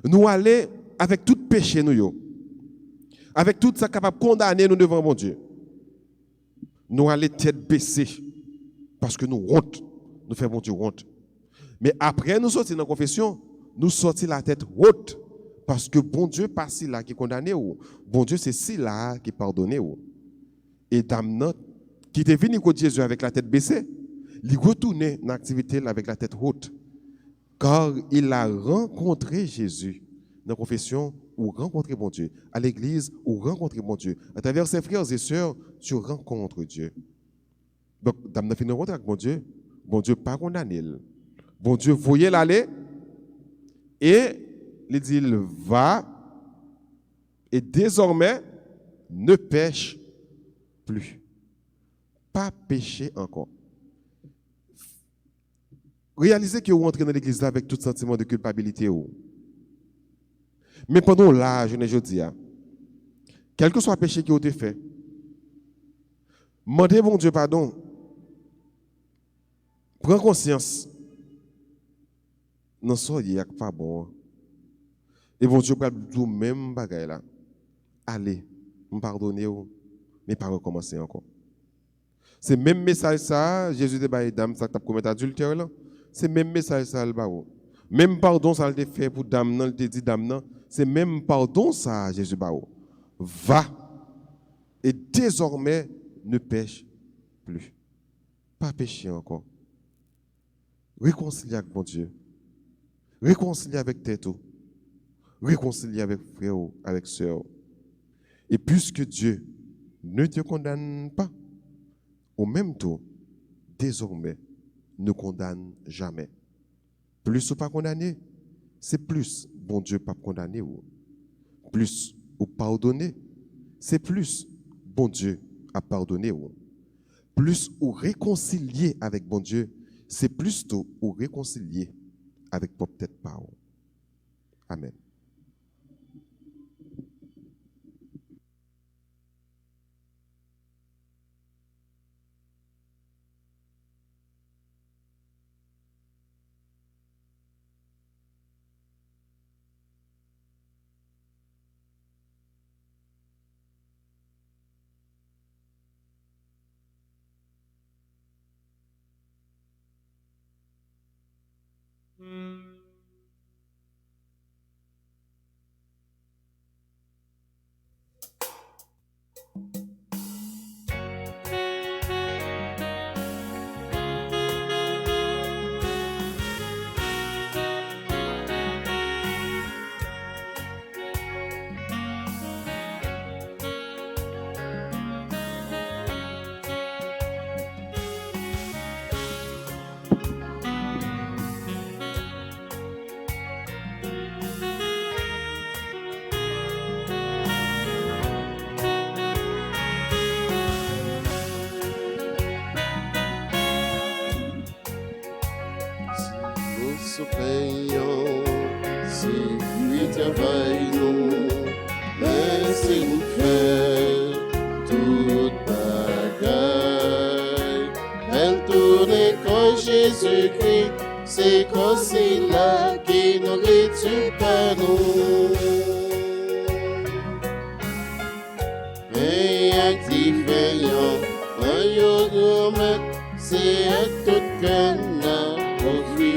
Nous allons avec tout péché, avec tout ça capable de condamner nous devant mon Dieu. Nous allons tête baissée parce que nous honte, nous faisons mon Dieu honte. Mais après nous sortir dans la confession, nous sortir la tête haute parce que bon Dieu pas si là qui condamné ou bon Dieu c'est si là qui pardonné ou. Et dame qui est venu contre Jésus avec la tête baissée, il retourne dans l'activité avec la tête haute. Car il a rencontré Jésus dans la confession ou rencontré mon Dieu. À l'église ou rencontré mon Dieu. À travers ses frères et sœurs, tu rencontres Dieu. Donc, dans la rencontre avec mon Dieu pas condamné. Bon Dieu, voyez l'aller et il dit, il va et désormais ne pêche plus. Pas pécher encore. Réalisez que vous entrez dans l'église avec tout sentiment de culpabilité. Mais pendant là, je ne dis pas, quel que soit le péché qui a été fait, demandez mon Dieu pardon. Prends conscience. Non, ça, il n'y a pas bon. Et bon Dieu va dire même bagaille là. Allez, me pardonnez, mais pas recommencer encore. C'est même message ça, Jésus dit bah dame ça t'a commis adultère là. C'est même message ça le ba. Même pardon ça le fait pour dame nan, il dit dame nan, c'est même pardon ça Jésus ba. Va et désormais ne pêche plus. Pas pécher encore. Réconcilier avec mon Dieu. Réconcilier avec tête. Réconcilier avec frère, avec sœur. Et puisque Dieu ne te condamne pas, au même temps, désormais, ne condamne jamais. Plus ou pas condamné, c'est plus bon Dieu pas condamné. Plus ou pardonné, c'est plus bon Dieu a pardonné. Plus ou réconcilié avec bon Dieu, c'est plus tôt ou réconcilié avec peut-être pas. Amen. Payons, si lui travaillons, mais c'est nous faire toute bagaille. Elle tourne quand Jésus-Christ, c'est comme si là qui nous rétue pas nous. Mais activons, voyons remettre, c'est à tout cœur pour vivre.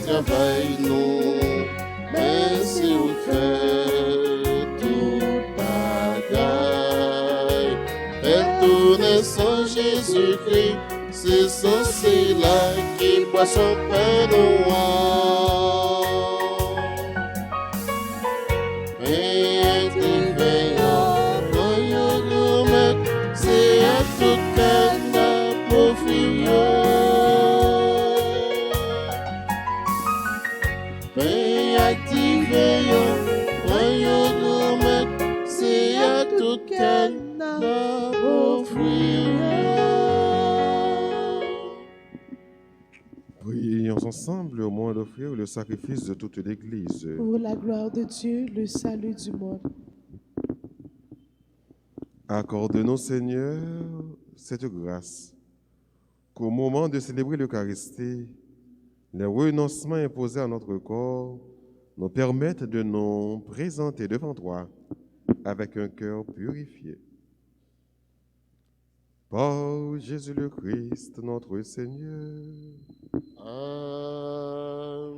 Travaille-nous, mais si vous faites tout bagaille, elle tourne sans Jésus-Christ, c'est censé là qui boit son pain noir. Et qui veille, c'est à tout canard pour furieux. Et activé, c'est à tout canard pour furieux. Prions ensemble au moins d'offrir le sacrifice de toute l'Église. Pour la gloire de Dieu, le salut du monde. Accorde-nous, Seigneur, cette grâce, qu'au moment de célébrer l'Eucharistie, les renoncements imposés à notre corps nous permettent de nous présenter devant toi avec un cœur purifié. Par Jésus le Christ, notre Seigneur. Amen.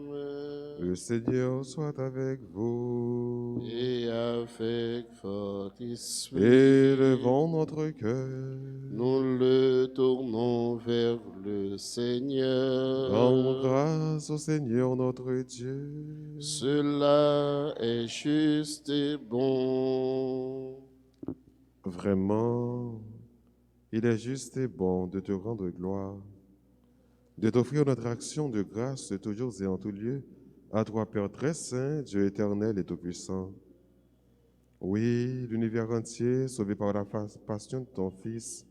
Le Seigneur soit avec vous. Et avec votre esprit, Élevons notre cœur. nous le tournons vers le Seigneur. Rendons grâce au Seigneur notre Dieu. Cela est juste et bon. Vraiment, il est juste et bon de te rendre gloire, de t'offrir notre action de grâce toujours et en tout lieu, à toi, Père très saint, Dieu éternel et tout-puissant. Oui, l'univers entier, sauvé par la passion de ton Fils,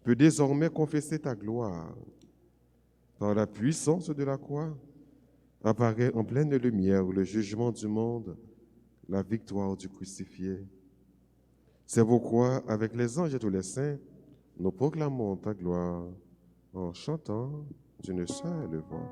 peut désormais confesser ta gloire. Par la puissance de la croix, apparaît en pleine lumière le jugement du monde, la victoire du crucifié. C'est pourquoi, avec les anges et tous les saints, nous proclamons ta gloire en chantant d'une seule voix.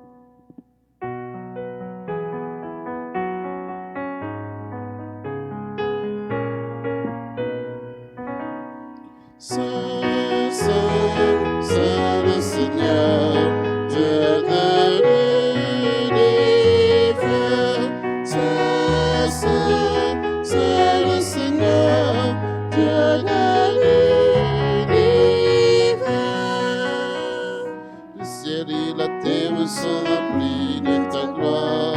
Saint, Saint, Saint le Seigneur, Dieu de l'univers. Saint, Saint, Saint le Seigneur, Dieu de l'univers. Le ciel et la terre sont remplis de ta gloire.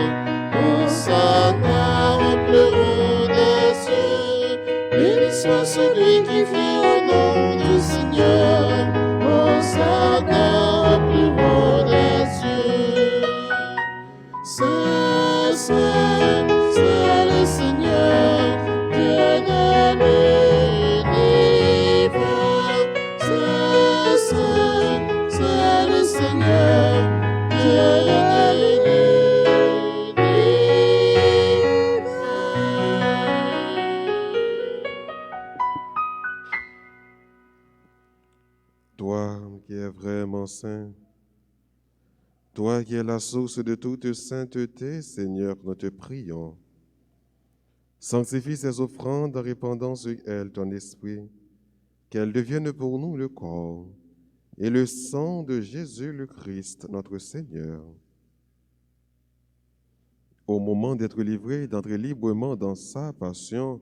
Hosanna, pleurons des cieux. Béni soit celui qui vit au nom du Seigneur. Hosanna, plus haut des cieux. Saint, Saint, Saint le Seigneur, Dieu de l'univers. Saint, Saint, Saint le Seigneur, Dieu de l'univers. Toi qui es vraiment saint, toi qui es la source de toute sainteté, Seigneur, nous te prions. Sanctifie ces offrandes en répandant sur elles ton esprit, qu'elles deviennent pour nous le corps et le sang de Jésus le Christ, notre Seigneur. Au moment d'être livré, d'entrer librement dans sa passion,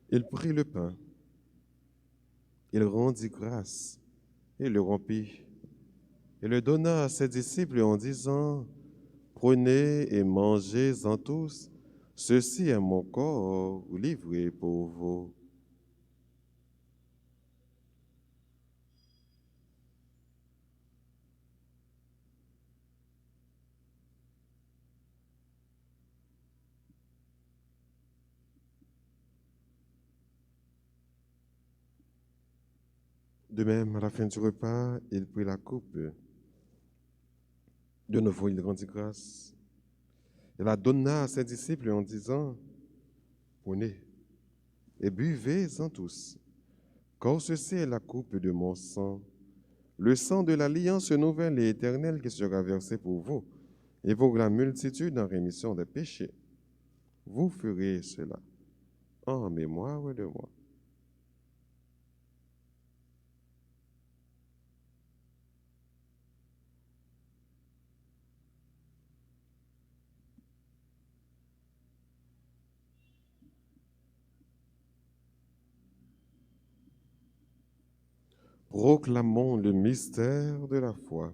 il prit le pain. Il rendit grâce et le rompit et le donna à ses disciples en disant, « Prenez et mangez-en tous, ceci est mon corps livré pour vous. » De même, à la fin du repas, il prit la coupe. De nouveau, il rendit grâce. Il la donna à ses disciples en disant, « Prenez et buvez-en tous, car ceci est la coupe de mon sang, le sang de l'alliance nouvelle et éternelle qui sera versé pour vous et pour la multitude en rémission des péchés. Vous ferez cela en mémoire de moi. » Proclamons le mystère de la foi.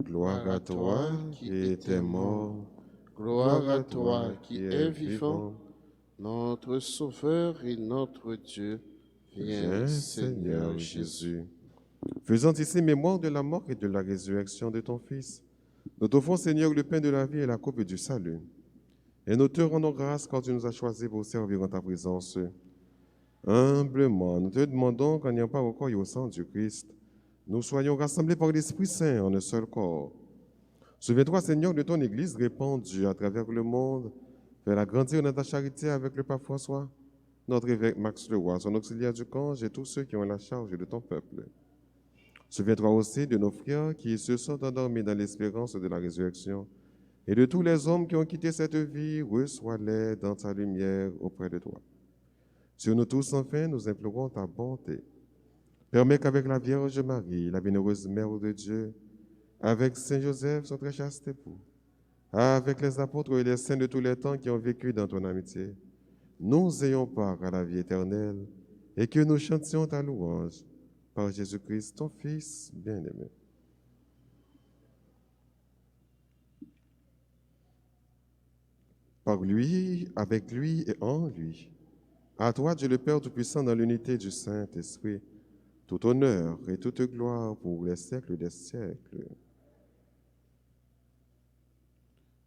Gloire à toi qui étais mort, gloire à toi qui es vivant, notre Sauveur et notre Dieu. Viens, Seigneur Jésus. Faisant ici mémoire de la mort et de la résurrection de ton Fils, nous t'offrons, Seigneur, le pain de la vie et la coupe du salut. Et nous te rendons grâce quand tu nous as choisis pour servir en ta présence. Humblement, nous te demandons qu'en n'ayant pas recours au sang du Christ, nous soyons rassemblés par l'Esprit Saint en un seul corps. Souviens-toi, Seigneur, de ton Église répandue à travers le monde. Fais-la grandir dans ta charité avec le pape François, notre évêque Max Leroy, son auxiliaire du camp et tous ceux qui ont la charge de ton peuple. Souviens-toi aussi de nos frères qui se sont endormis dans l'espérance de la résurrection et de tous les hommes qui ont quitté cette vie, reçois-les dans ta lumière auprès de toi. Sur nous tous, enfin, nous implorons ta bonté. Permets qu'avec la Vierge Marie, la bienheureuse Mère de Dieu, avec Saint Joseph, son très chaste époux, avec les apôtres et les saints de tous les temps qui ont vécu dans ton amitié, nous ayons part à la vie éternelle et que nous chantions ta louange par Jésus-Christ, ton Fils bien-aimé. Par lui, avec lui et en lui, à toi, Dieu le Père Tout-Puissant, dans l'unité du Saint-Esprit, tout honneur et toute gloire pour les siècles des siècles.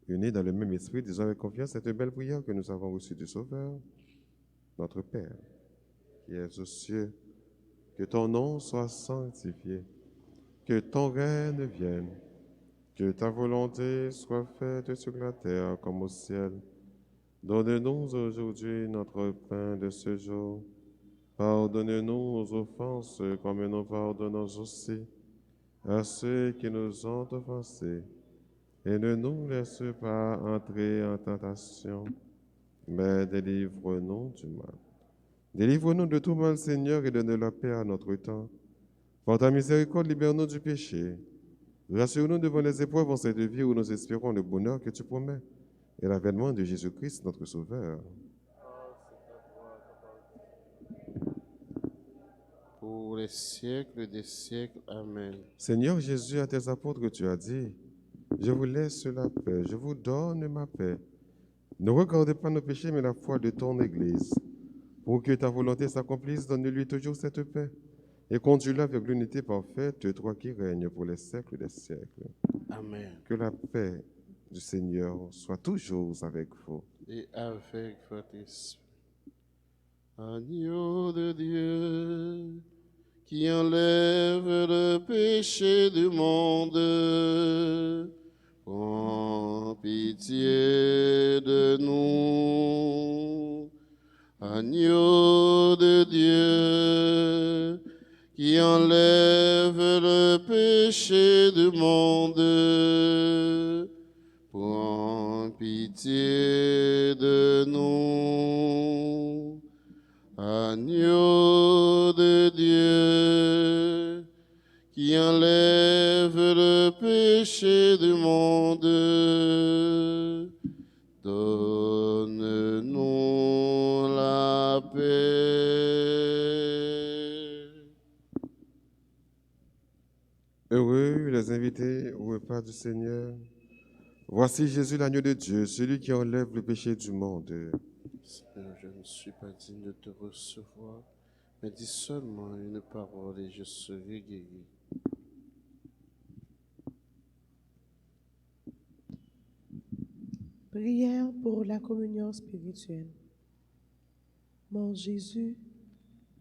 Unis dans le même esprit, disons avec confiance cette belle prière que nous avons reçue du Sauveur, notre Père, qui es aux cieux, que ton nom soit sanctifié, que ton règne vienne, que ta volonté soit faite sur la terre comme au ciel. Donne-nous aujourd'hui notre pain de ce jour. Pardonne-nous nos offenses comme nous pardonnons aussi à ceux qui nous ont offensés. Et ne nous laisse pas entrer en tentation, mais délivre-nous du mal. Délivre-nous de tout mal, Seigneur, et donne la paix à notre temps. Par ta miséricorde, libère-nous du péché. Rassure-nous devant les épreuves en cette vie où nous espérons le bonheur que tu promets et l'avènement de Jésus-Christ, notre Sauveur. Pour les siècles des siècles. Amen. Seigneur Jésus, à tes apôtres, tu as dit, je vous laisse la paix, je vous donne ma paix. Ne regardez pas nos péchés, mais la foi de ton Église. Pour que ta volonté s'accomplisse, donne-lui toujours cette paix. Et conduis-la avec l'unité parfaite, toi qui règnes pour les siècles des siècles. Amen. Que la paix du Seigneur soit toujours avec vous. Et avec votre esprit. Agneau de Dieu, qui enlève le péché du monde, prends pitié de nous. Agneau de Dieu, qui enlève le péché du monde, prends pitié de nous. Agneau de Dieu, qui enlève le péché du monde, donne-nous la paix. Heureux les invités au repas du Seigneur. Voici Jésus, l'agneau de Dieu, celui qui enlève le péché du monde. Seigneur, je ne suis pas digne de te recevoir, mais dis seulement une parole et je serai guéri. Prière pour la communion spirituelle. Mon Jésus,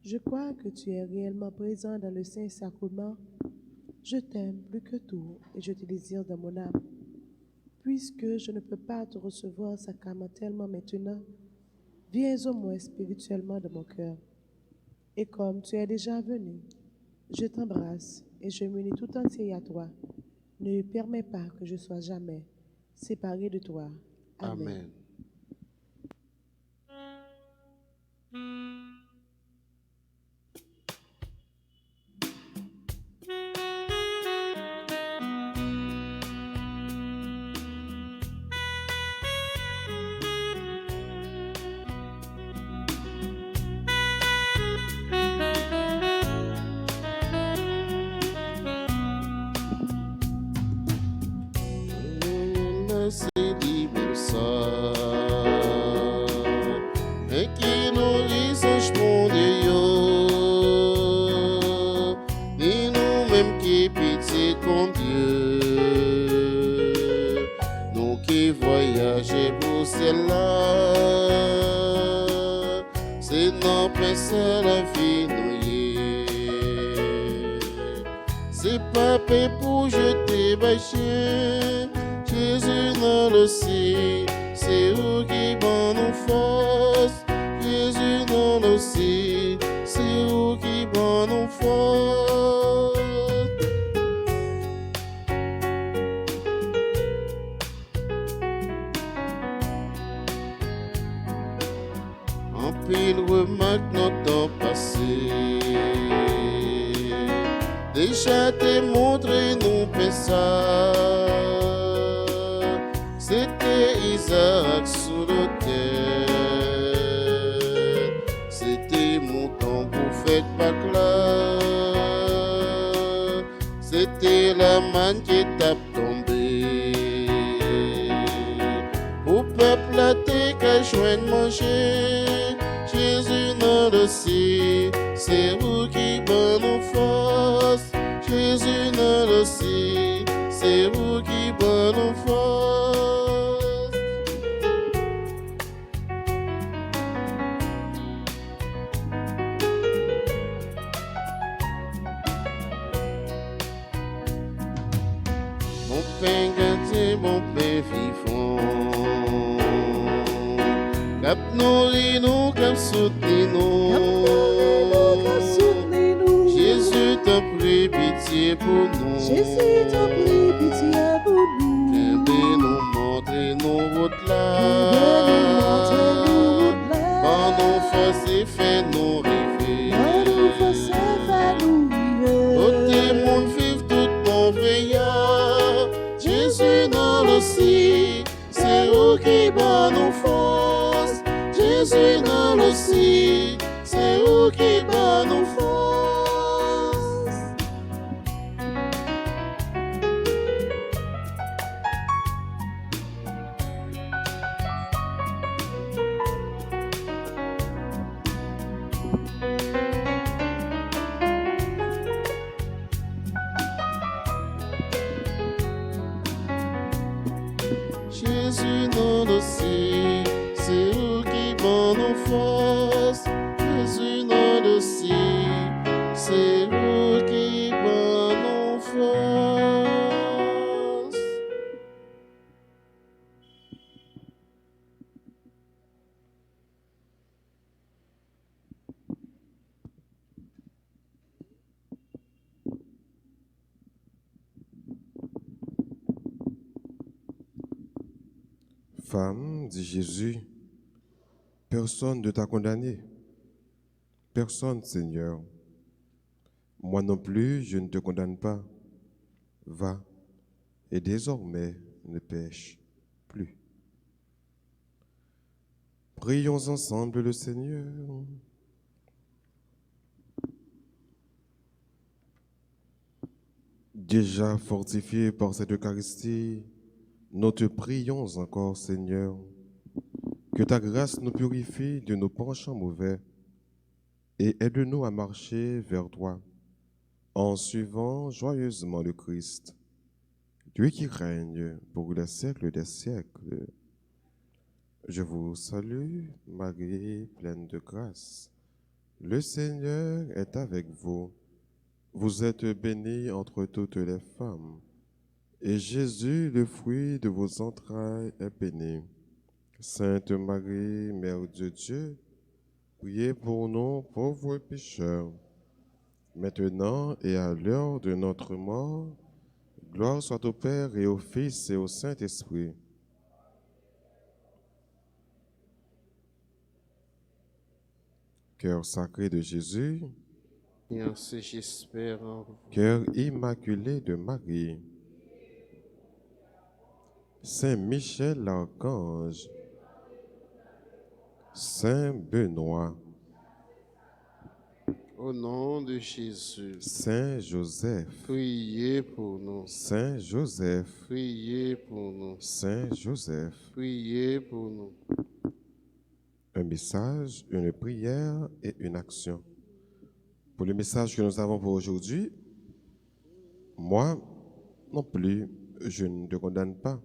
je crois que tu es réellement présent dans le Saint-Sacrement. Je t'aime plus que tout et je te désire dans mon âme. Puisque je ne peux pas te recevoir sacramentellement maintenant, viens au moins spirituellement dans mon cœur. Et comme tu es déjà venu, je t'embrasse et je m'unis tout entier à toi. Ne permets pas que je sois jamais séparé de toi. Amen. nous-mêmes qui pitié comme Dieu, nous qui voyageons pour celle-là, c'est notre pensée la vie nous y est. C'est pas paix pour jeter bâcher, Jésus dans le ciel, c'est où qui bat nos forces, Jésus dans le ciel, c'est où qui bat nos forces. En pile remarque notre temps passé, déjà t'es montré nous ça. C'était Isaac sous l'autel, c'était mon temps pour faire Pâques là, c'était la manne qui tape tombée. Au peuple là t'es qu'à joindre manger, Jésus dans le ciel, c'est vous qui bat nos forces, Jésus dans le ciel, c'est vous qui bat nos forces. Mon Père gardien, mon Père vivant, cap nourri nous, cap soutenu nous. Jésus t'a pris pitié pour nous. Jésus t'a pris pitié pour nous. Qu'aider nous montrer nos routes là. Par nos forces et fait nous rêver. Côté monde vive tout mon veillard. Jésus dans le ciel, c'est où qui bat nos forces. Jésus dans le ciel, c'est où qui bat nos forces. Jésus dans le ciel, c'est où qui bat nos forces. Jésus dans le ciel, c'est où qui bat nos forces. Femme, dit Jésus, personne ne t'a condamné. Personne, Seigneur. Moi non plus, je ne te condamne pas. Va, et désormais ne pêche plus. Prions ensemble le Seigneur. Déjà fortifiés par cette Eucharistie, nous te prions encore, Seigneur, que ta grâce nous purifie de nos penchants mauvais et aide-nous à marcher vers toi en suivant joyeusement le Christ, Dieu qui règne pour les siècles des siècles. Je vous salue, Marie, pleine de grâce. Le Seigneur est avec vous. Vous êtes bénie entre toutes les femmes, et Jésus, le fruit de vos entrailles, est béni. Sainte Marie, Mère de Dieu, priez pour nous pauvres pécheurs, maintenant et à l'heure de notre mort. Gloire soit au Père et au Fils et au Saint-Esprit. Cœur sacré de Jésus, Et ainsi j'espère en vous. cœur immaculé de Marie, Saint Michel l'Archange, Saint Benoît, Au nom de Jésus, Saint Joseph, priez pour nous. Saint Joseph, Priez pour nous. Saint Joseph. Priez pour nous. Un message, une prière et une action. Pour le message que nous avons pour aujourd'hui, Moi non plus, je ne te condamne pas.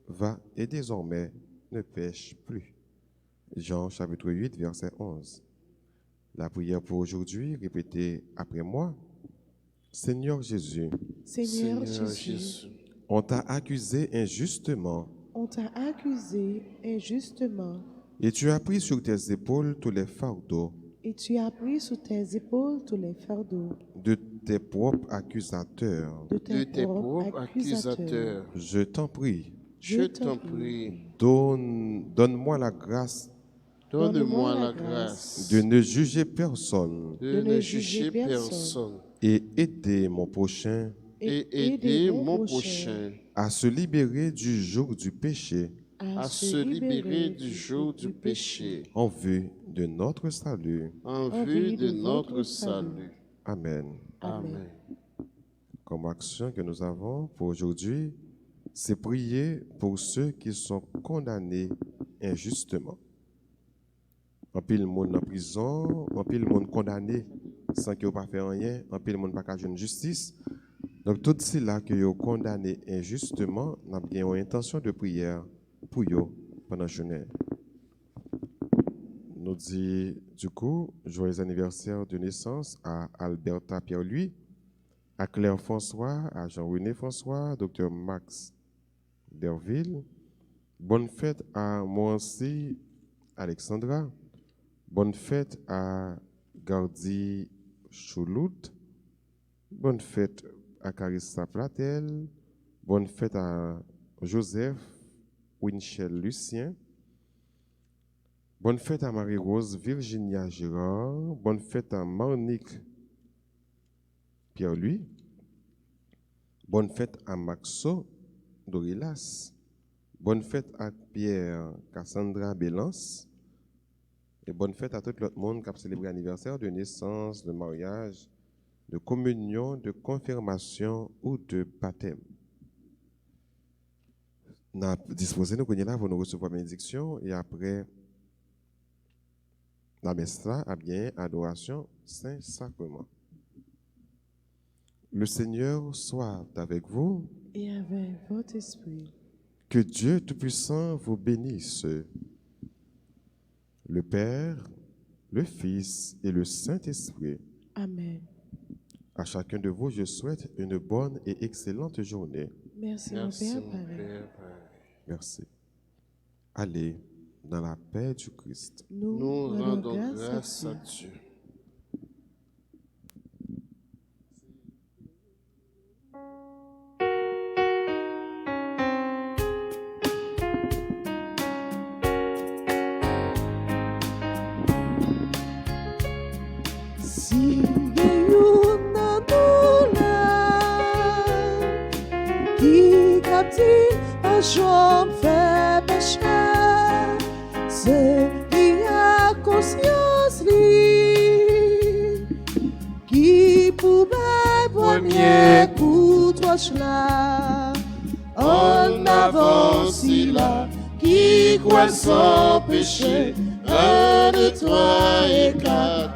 Va et désormais ne pêche plus. Jean chapitre 8, verset 11. La prière pour aujourd'hui, répétez après moi. Seigneur Jésus, Seigneur Jésus, on t'a accusé injustement on t'a accusé injustement et tu as pris sur tes épaules tous les fardeaux et tu as pris sous tes épaules tous les fardeaux de tes propres accusateurs. de De tes propres accusateurs. Je t'en prie, Je t'en prie, donne-moi la grâce donne-moi la grâce de ne juger personne de ne juger personne et aider mon prochain et aider mon prochain à se libérer du joug du péché à se libérer du joug du péché en vue de notre salut. en vue de notre salut. Amen. Amen. Comme action que nous avons pour aujourd'hui, c'est prier pour ceux qui sont condamnés injustement. En pile monde en prison, en pile monde condamné sans qu'ils n'aient pas fait rien, en pile monde pas qu'à une justice. Donc tout cela que vous condamné injustement, n'a bien une intention de prière pour eux pendant la journée. Nous dit du coup joyeux anniversaire de naissance à Alberta Pierre-Louis, à Claire François, à Jean-René François, Dr Max Derville. Bonne fête à Moancy Alexandra. Bonne fête à Gardi Choulout. Bonne fête à Carissa Platel. Bonne fête à Joseph Winchell Lucien. Bonne fête à Marie-Rose Virginia Girard. Bonne fête à Marnique Pierre-Louis. Bonne fête à Maxo Dorilas. Bonne fête à Pierre Cassandra Bélance. Et bonne fête à tout l'autre monde qui a célébré l'anniversaire de naissance, de mariage, de communion, de confirmation ou de baptême. Nous avons disposé nous là pour nous recevoir la bénédiction et après la messe là, à bien adoration Saint-Sacrement. Le Seigneur soit avec vous. et avec votre esprit. Que Dieu Tout-Puissant vous bénisse, le Père, le Fils et le Saint-Esprit. Amen. À chacun de vous, je souhaite une bonne et excellente journée. Merci, Merci, mon mon Père pareil. Père. Merci. Allez dans la paix du Christ. Nous rendons grâce à Dieu. Si yon nan nou la qui captive un jour fait péché, c'est qui a conscience li qui pouvait premier coup troche là en avance là Qui croit sans péché, 1, 2, 3 et 4.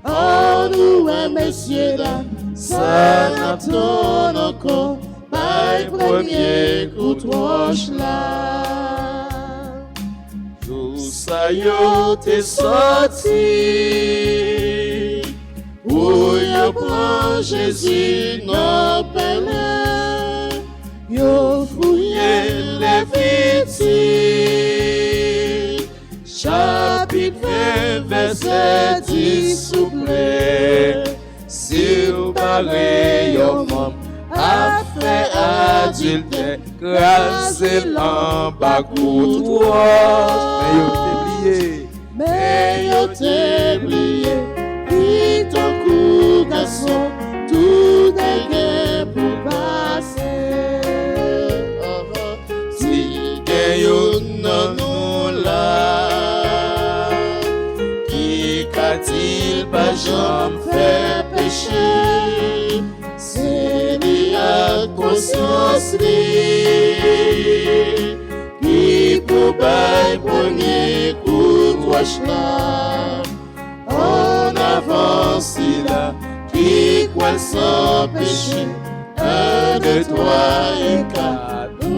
Oh, nous, messieurs, là, ça n'attend encore pas le premier coup de roche là. Tout ça y est sorti, où y prend Jésus, nos pèlerins, yo fouillé les victimes. Chapitre 20, verset 10, souple. Si vous parlez, yo femme, a fait adultère, grâce l'en bas toi. Mais yo t'ai oublié, puis ton coup garçon, tout est gain pour passer. Si yo non nous là, qui qu'a-t-il pas jamais fait péché? C'est lui à conscience qui pour bailler premier coup de roche là. En avance là, qui quoi sans péché, un de toi et quatre.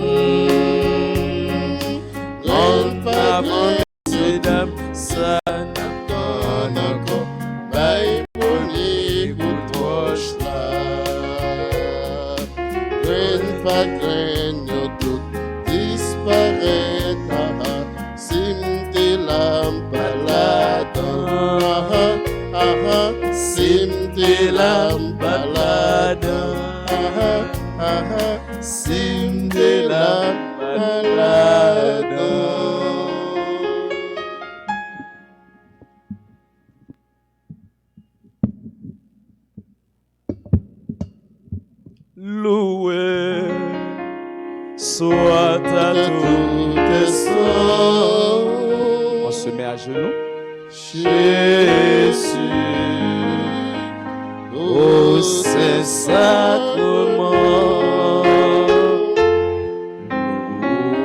Grande parole, dame, ça n'a encore, bail poli pour proche là. Pas craigne, tout disparaît, sim de l'ambalade, sim de l'ambalade, sim de l'ambalade. Loué soit à tout instant. On se met à genoux. Jésus, au Saint-Sacrement,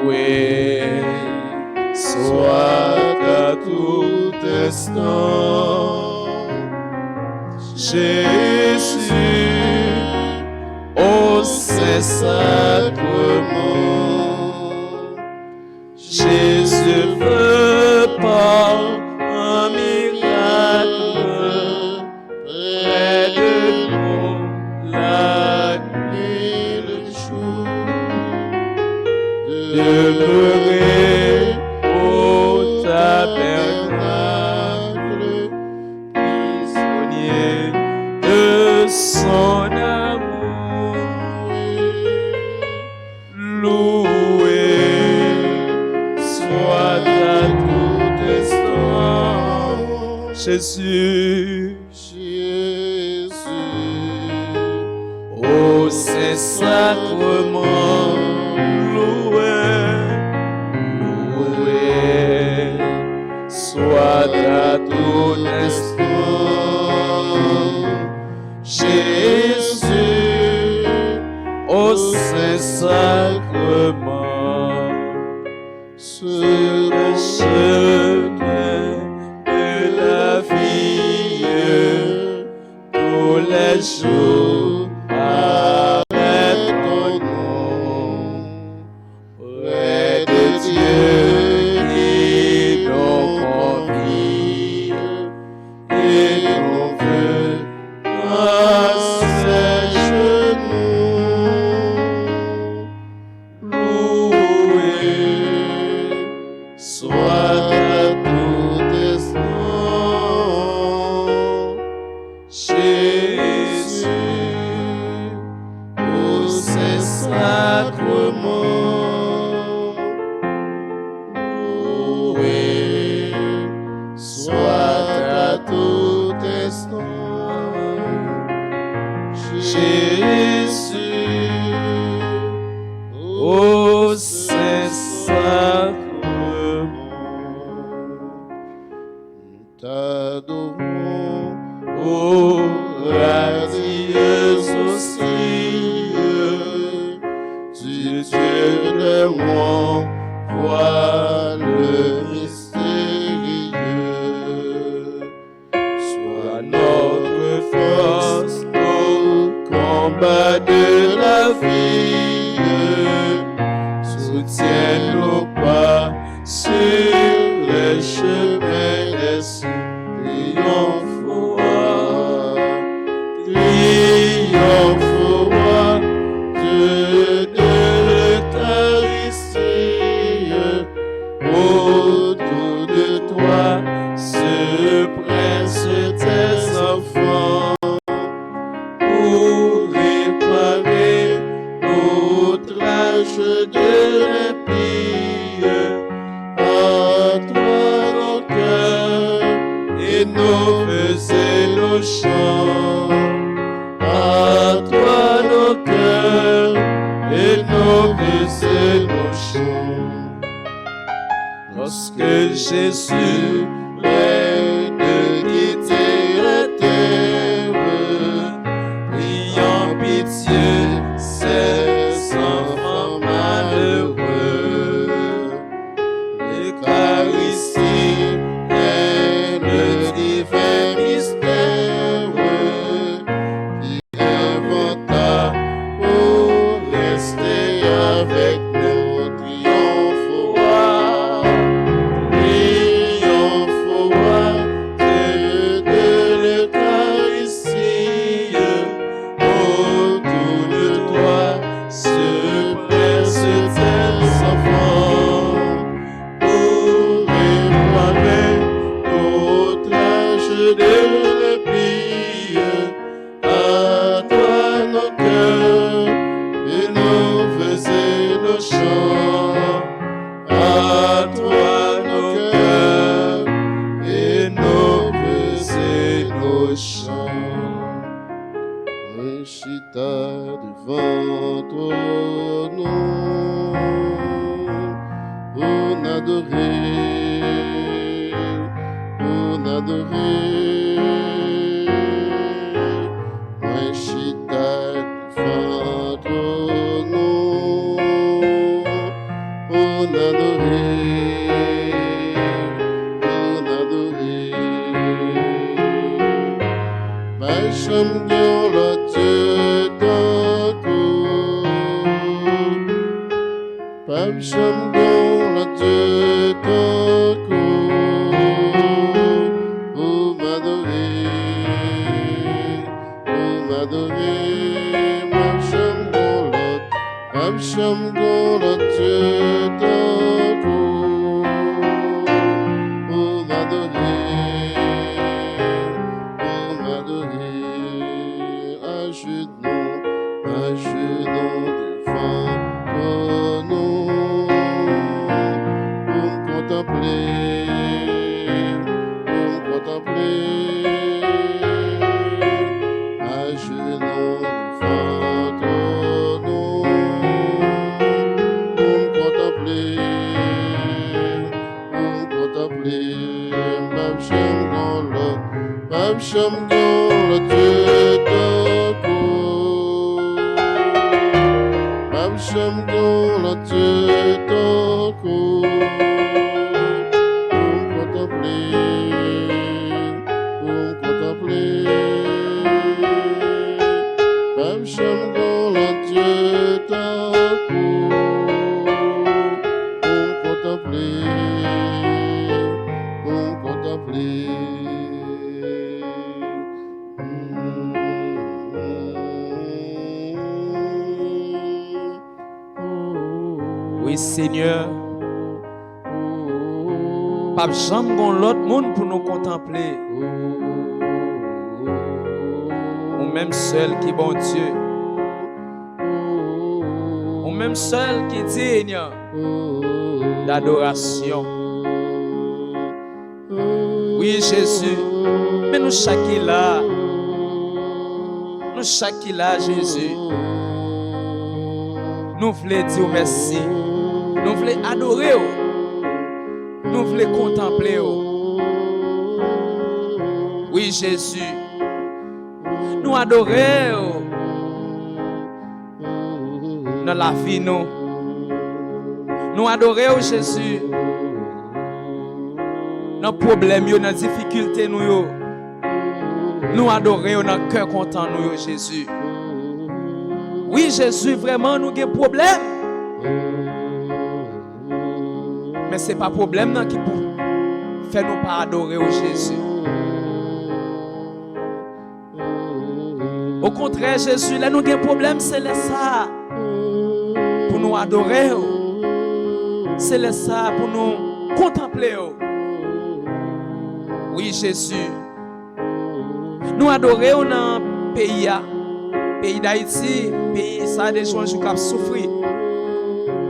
loué soit à tout instant. Jésus, au Saint-Sacrement, Jésus veut par un miracle près de nous la nuit et le jour, demeurer au tabernacle, prisonnier de son amour. Loué soit à tout instant, Jésus, au Saint-Sacrement, loué soit à tout instant, Jésus, au Saint-Sacrement, sur le chemin de la vie, tous les jours avec ton nom, près de Dieu qui nous convie et qu'on veut à ses genoux. Loué soit à tout instant, Jésus, au Saint-Sacrement, loué soit à tout instant, Jésus, au Saint-Sacrement. T'adorons, Ô radieuse aussi, du Dieu de moi, le mystérieux. Sois notre force au combat de la vie, soutiens nos pas sur les chemins des triomphe-roi de l'Eucharistie. Autour de toi se pressent tes enfants pour réparer l'outrage de l'impie. À toi nos cœurs et nos voeux et nos chants. À toi nos cœurs et nos voeux et nos chants. Lorsque Jésus règne de quitter la terre, ayant pitié ces enfants malheureux, l'Eucharistie est le divin mystère. chita devant ton nom, on adorer, on adorer. Moi chita devant ton nom, on adorer, on adorer. Ma chambre le Dieu d'encore, ma chambre le Dieu d'encore, oh m'adorer, ma chambre le Dieu d'encore, oh m'adorer, à genoux devant ton nom, pour me contempler, à genoux devant ton nom, pour me contempler, Bab Sham le Dieu d'encore, Bab Sham le Dieu d'encore, pour me contempler, Bab Sham le Dieu d'encore, pour me contempler. Oui, Seigneur. Pas jamais l'autre monde pour nous contempler. Ou même seul qui est bon Dieu. Ou même seul qui est digne d'adoration. Oui, Jésus. Mais nous chaque là. Nous chaque là, Jésus. Nous voulons dire merci. Nous voulons adorer. Nous voulons contempler. Oui, Jésus. Nous adorons. Dans la vie, nous. Nous adorons Jésus. Dans les problèmes, dans les difficultés, nous. Nous adorons dans le cœur content, nous, Jésus. Oui, Jésus, vraiment, nous avons des problèmes. Mais ce n'est pas le problème qui peut faire nous pas adorer Jésus. Au contraire, Jésus, là, nous avons des problèmes, c'est ça. Pour nous adorer. C'est ça pour nous contempler. Oui, Jésus. Nous adorons dans le pays. Pays d'Haïti, pays ça des gens qui ont souffert.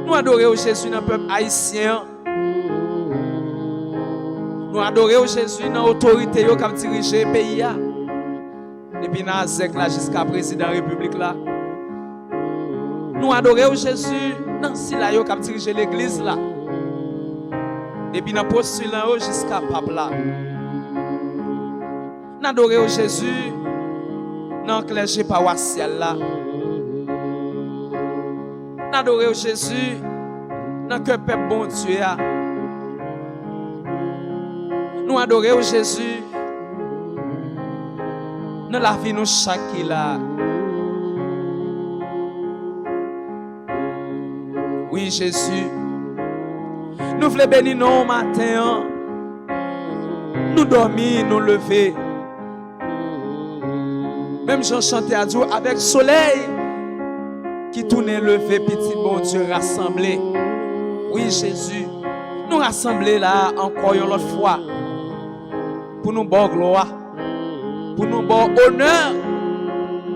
Nous adorons Jésus dans le peuple haïtien. Nous adorons Jésus dans l'autorité qui a dirigé le pays. Depuis Nazek jusqu'à le président de la République. Nous adorons Jésus dans Sila qui a dirigé l'église. Depuis le postulant jusqu'à le pape. Nous adorons Jésus dans le clergé paroissial là. N'adorez Jésus dans le peuple bon Dieu. Nous adorons Jésus dans la vie nous chaque là. Oui, Jésus. Nous voulons bénir nos matin. Nous dormir, nous lever. Même j'en chantais à Dieu avec soleil qui tournait levé, petit bon Dieu rassemblé. Oui, Jésus, nous rassembler là encore une autre fois pour nous bon gloire, pour nous bon honneur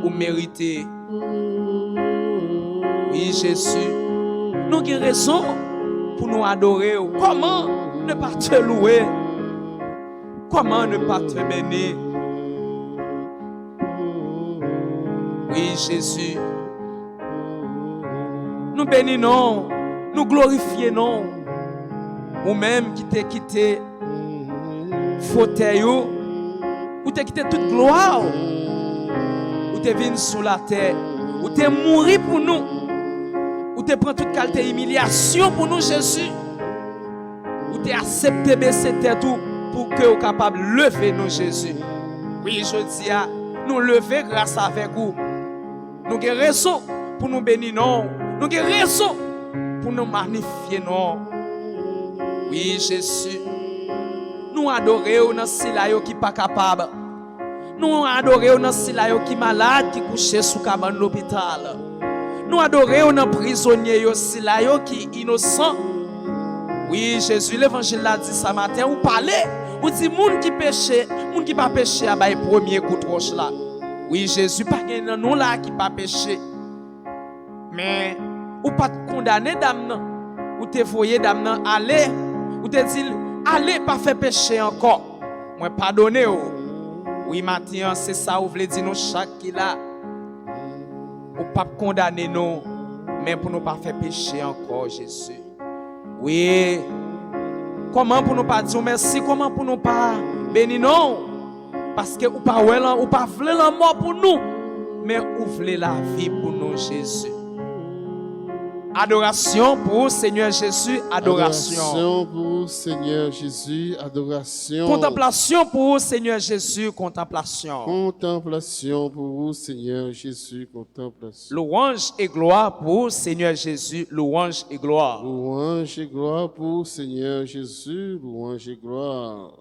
ou mériter. Oui, Jésus, nous avons raison pour nous adorer. Comment ne pas te louer? Comment ne pas te bénir? Oui, Jésus. Nous bénissons, nous glorifions. Ou même qui t'a quitté fauteuil, ou t'as quitté toute gloire, ou t'es venu sous la terre, ou t'es mouru pour nous, ou t'es pris toute qualité humiliation pour nous, Jésus, ou t'es accepté baisser tête pour que vous capable de lever nous, Jésus. Oui, je dis à nous lever grâce avec vous. Nous avons raison pour nous bénir, nous avons raison pour nous magnifier, non. Oui, Jésus. Nous adorons dans Silayo qui n'est pas capable. Nous adorons dans Silayo qui est malade, qui est couché sous cabane de l'hôpital. Nous adorons dans prisonnier Silayo qui est innocent. Oui, Jésus, l'évangile l'a dit ce matin. Vous parlez, vous dites, moun qui péché, moun qui pas péché, à le premier coup de roche là. Oui, Jésus, pas qu'il y a nous là qui pas péché. Mais, ou pas condamner dame, ou te voyez dame, allez. Ou te dit, allez, pas faire péché encore. Moi, pardonnez. Oui, maintenant, c'est ça, vous voulez dire nous chaque qui là. Ou pas condamner nous, mais pour nous pas faire péché encore, Jésus. Oui. Comment pour nous pas dire merci, comment pour nous pas bénir non? Parce que ou pas voulez la mort pour nous, mais ou voulez la vie pour nous, Jésus. Adoration pour Seigneur Jésus, adoration. Adoration pour Seigneur Jésus, adoration. Contemplation pour Seigneur Jésus, contemplation. Contemplation pour Seigneur Jésus, contemplation. Louange et gloire pour Seigneur Jésus, louange et gloire. Louange et gloire pour Seigneur Jésus, louange et gloire.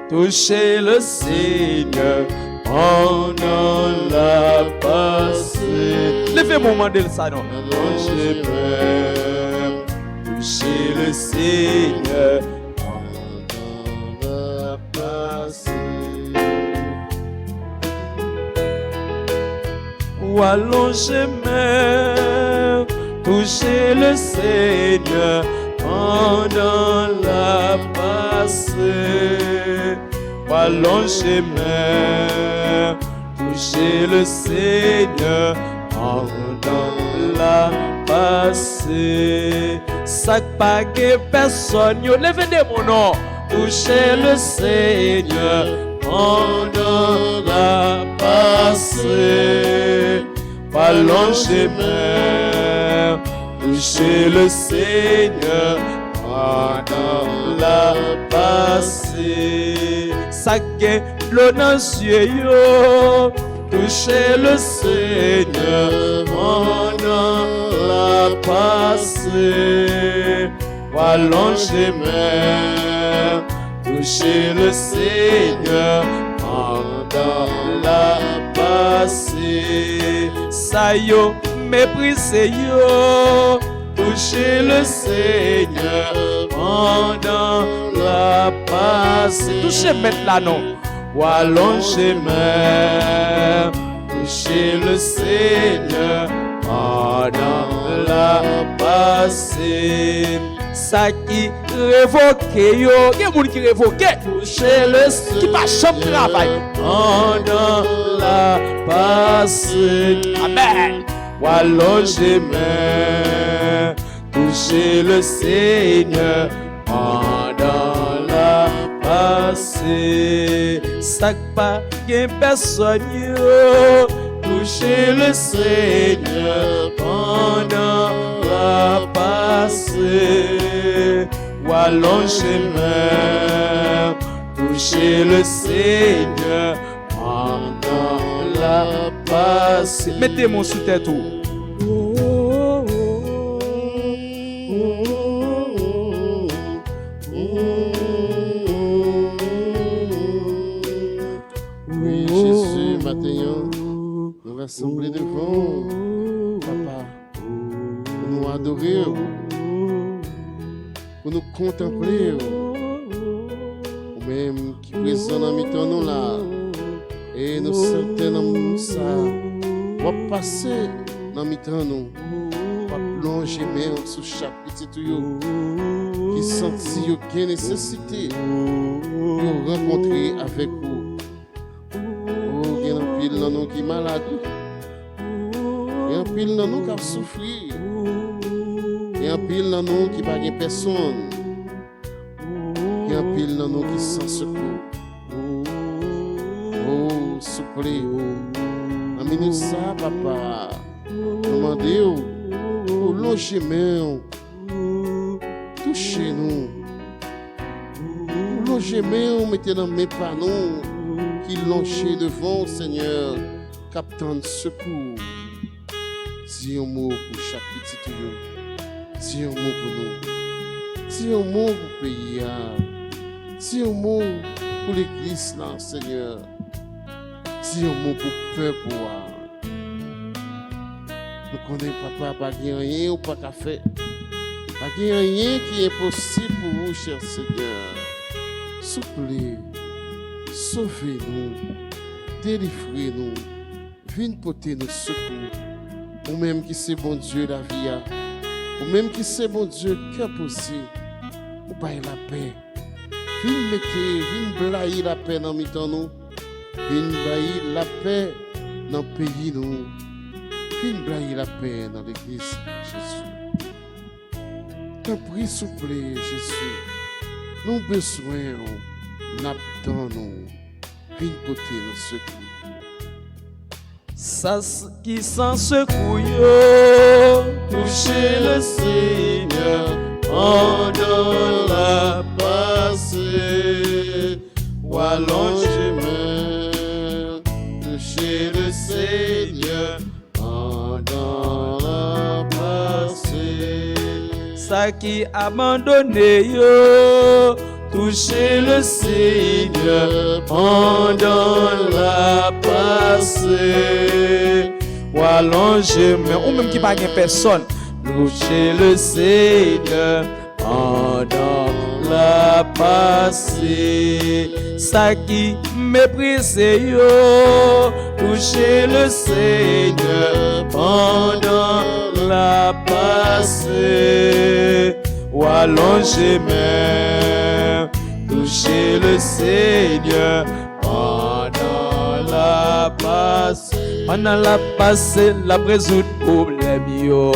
Touchez le Seigneur pendant la passée. Levez-moi, mandez ça non. Touchez le Seigneur pendant la passée. Ou allongez-moi, touchez le Seigneur pendant la passée. Allongez-moi, touchez le Seigneur pendant la passée. Ça pas que personne, levez mon nom. Touchez le Seigneur pendant la passée. Allongez-moi, touchez le Seigneur pendant la passée. Ça gagne l'eau dans les yeux, touchez le Seigneur pendant la passée. Allongez-moi, touchez le Seigneur pendant la passée. Ça y est, méprisez yo, touchez le Seigneur pendant la passée. Touchez mettre là non. Ou allongez-moi, touchez le Seigneur pendant la passée. Ça qui révoque yo, il y a des gens qui révoquent. Touchez le Seigneur qui pas chambre travail pendant la passée. Amen. Ou allongez-moi, touchez le Seigneur pendant la passée. Ça pas qu'un personne yo, touchez le Seigneur pendant la passée. Ou allongez-moi, touchez le Seigneur pendant la passée. Mettez mon sous-tête tout. Oui, Jésus, maintenant, nous rassembler devant Papa, pour nous adorer, pour nous contempler. Ou même qui présent dans mi-temps nous là. Et nous certains ça. On va passer dans mi-temps nous. On va plonger main sous chaque petit tuyau. Qui sentit qu'il y a une nécessité de rencontrer avec vous. Oh, il y a un pile dans nous qui est malade. Il y a un pile dans nous qui a souffert. Il y a un pile dans nous qui n'a pas de personne. Il y a un pile dans nous qui sans secours. Oh, souple. Amène ça, papa. Demandez-vous pour loger main. Touchez-nous. Pour loger main, mettez dans mes panneaux qui longent devant, Seigneur, captant de secours. Dis un mot pour chaque petit tuyau. Dis un mot pour nous. Dis un mot pour le pays. Dis un mot pour l'église, là, Seigneur. Dis un mot pour le peuple. Nous connaissons papa, pas rien ou pas qu'à faire. Pas rien qui est possible pour vous, cher Seigneur. Soufflez, sauvez-nous, délivrez-nous, venez porter nos secours. Ou même qui c'est bon Dieu la vie, ou même qui c'est bon Dieu cœur posé, ou pas la paix. Venez mettre, venez blayer la paix dans mi-temps nous, venez blayer la paix dans le pays nous, venez blayer la paix dans l'église, Jésus. T'en prie, s'il vous plaît, Jésus. Nous besoin, n'attendons, viens porter nos secours. Ça qui sans secours, yo, toucher le Seigneur pendant la passée. Ou allongement, toucher le Seigneur pendant la passée. Ça qui abandonné, yo, toucher le Seigneur pendant la passée. Ou allongement, ou même qui pas de personne, toucher le Seigneur pendant la passée. Ça qui méprise, yo, toucher le Seigneur pendant la passée. Ou allongement, toucher le Seigneur pendant la passée. Pendant la passée, la résoudre problème, yo.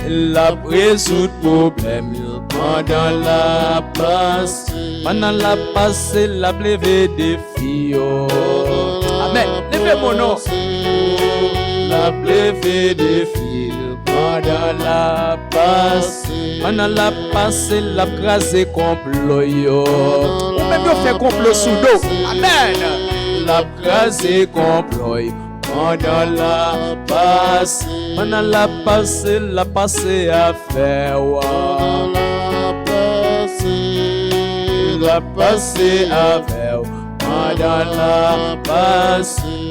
La résoudre problème, yo. Pendant la passée. Pendant la passée, la lever défi, yo. Amen. Levez mon nom. La lever défi. Pendant la passée, la crasé complot, yo. Ou même yo fait complot sous dos. Amen. La crasé complot, yo. Pendant la passée, la passée à faire, la passée à faire.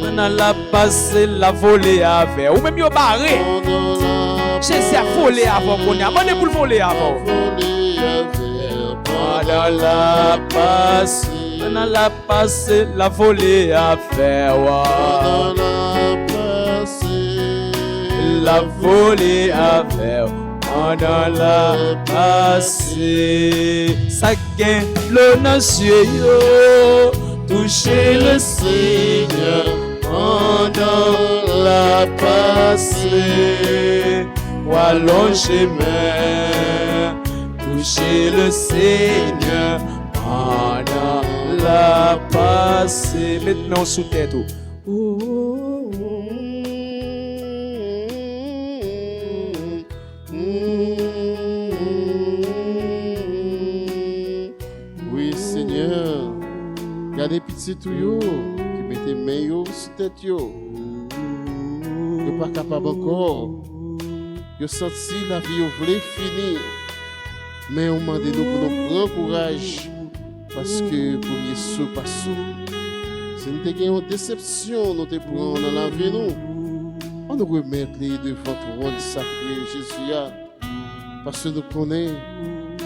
Pendant la passée, la volée à faire. Ou même yo barré. Jésus a volé avant qu'on y a. Mandez pour le voler avant. Pendant la passée, la volée à faire. La volée à faire. Pendant la passée, ça gagne le nation, yo. Toucher le Seigneur pendant la passée. Ou allongement, toucher le Seigneur pendant la passée. Maintenant sous tête. Oui, Seigneur, gardez pitié tout yo, qui mettez main yo sous tête yo. Yo pas capable encore. Yo senti la vie yo vle finir. Mais on m'a dit nous pour nous prendre courage parce que pour y sou pas sou. Si nous avons une déception, nous te prenons dans la vie nous. On nous remet les devant trône sacré Jésus. Parce que nous connaissons,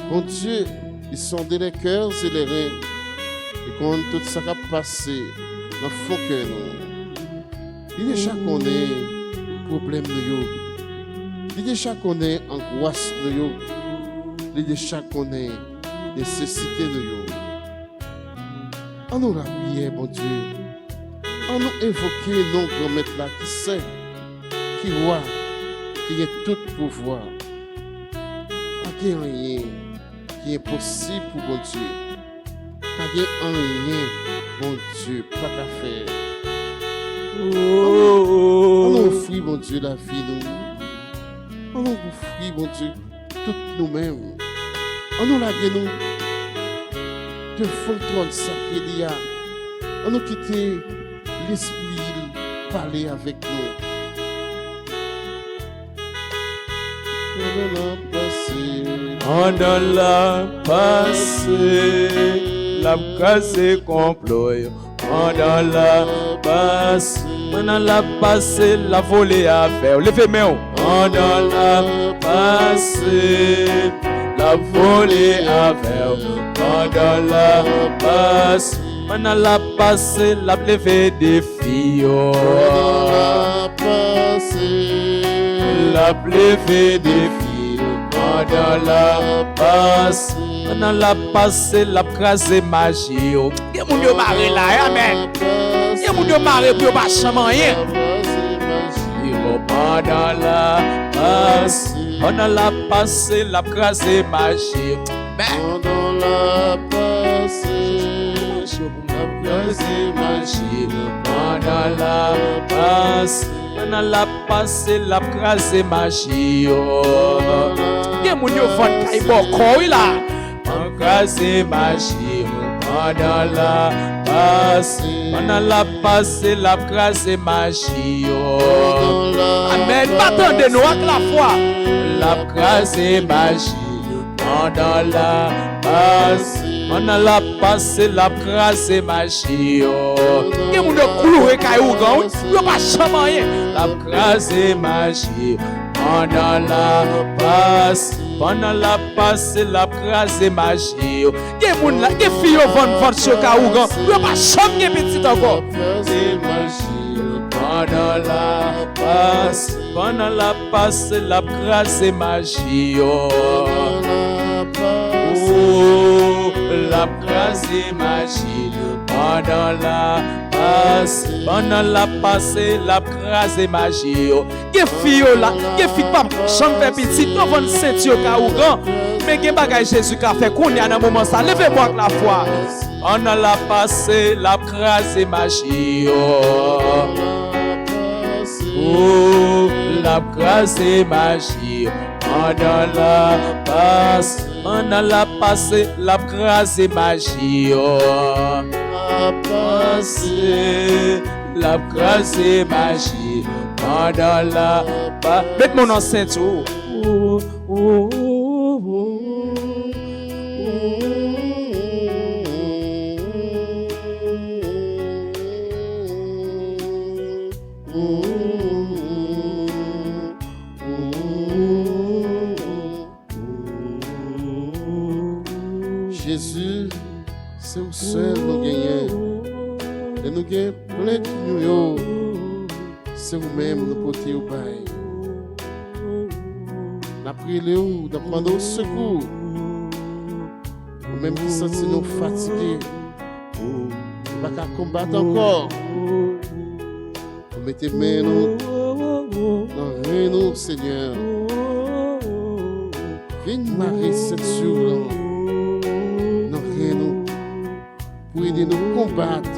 mon Dieu, ils sont les cœurs et les reins. Et quand tout ça a passé, dans le fond que nous, il déjà connaît problème nous, il déjà connaît angoisse nous, il déjà connaît nécessité nous. On nous la prière, mon Dieu. On nous invoquer nos grands-maîtres là qui sait, qui voit, qui a tout pouvoir. Pas de rien qui est possible pour mon Dieu. Pas de rien, mon Dieu, pas qu'à faire. On nous offre, mon Dieu, la vie, nous. On nous offre, mon Dieu, toutes nous-mêmes. On nous la nous de fond trône sacré d'il y a. On nous quitter l'esprit parler avec nous. Pendant la passée, la casse complot. Pendant la passée, la volée à faire. Levez main. Pendant la passée, la volée à faire. Pendant la passée, la levé des filles. La levé des filles. Pendant la passée, la crasé magie. Y'a moun yo marre là, amen. Y'a moun yo marre pour pas changer rien. Pendant la passée, la crasé magie. Pendant la passée, la crasé magie. Pendant la passée, la crasé magie. Y'a moun yo fon kay boko là. Crasé magie. Pendant la passée, la crasé magie. Amen. Attendez-nous avec la foi. La crasé magie. Pendant la passée, la crasé magie. Y'a moun yo cloué kay ougan. Yo pas changer rien. La crasé magie. Pendant la passée, la crasé magie. Y'a moun la, y'a fille vont choka ougan. Yo pas changer petit encore. Pendant la passée, la crasé magie. La crasé magie. Pendant la passée, la crasé magie. Y'a fille là, y'a fille pas chanter petit, non vont ceinture ka ougan. Mais y'a bagay Jésus qui a fait qu'on y a un moment ça. Levez-moi avec la foi. Pendant la passée, la crasé magie. La crasé magie. Pendant la passée, la crasé magie. La crasé magie. Pendant la mettez mon enceinte. Jésus, c'est au seul nous gagnons. Et nous gagnons plein de nous. C'est vous-même nous porter au bail. Nous prions, nous demandons au secours. Nous-mêmes qui sentons nous fatigués. Pas qu'à combattre encore. Vous mettez main nous dans rien nous, Seigneur. Viens marrer cette jour dans rien nous. Pour aider nous combattre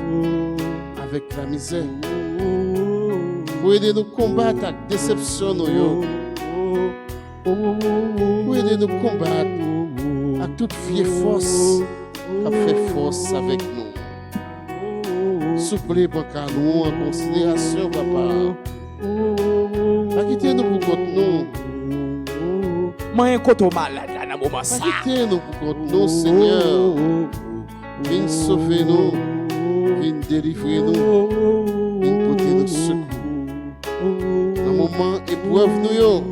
avec la misère. Pour aider nous combattre avec la déception. Pour aider nous combattre avec toute vieille force qui a fait force avec nous. Soufflez pour nous en considération, papa. Quittez-nous pour contre nous. Moi, côté malade là dans moment ça. Quittez-nous pour contre nous, Seigneur. Viens sauver nous. Viens délivrer nous. Viens porter nous secours. Dans le moment épreuve nous,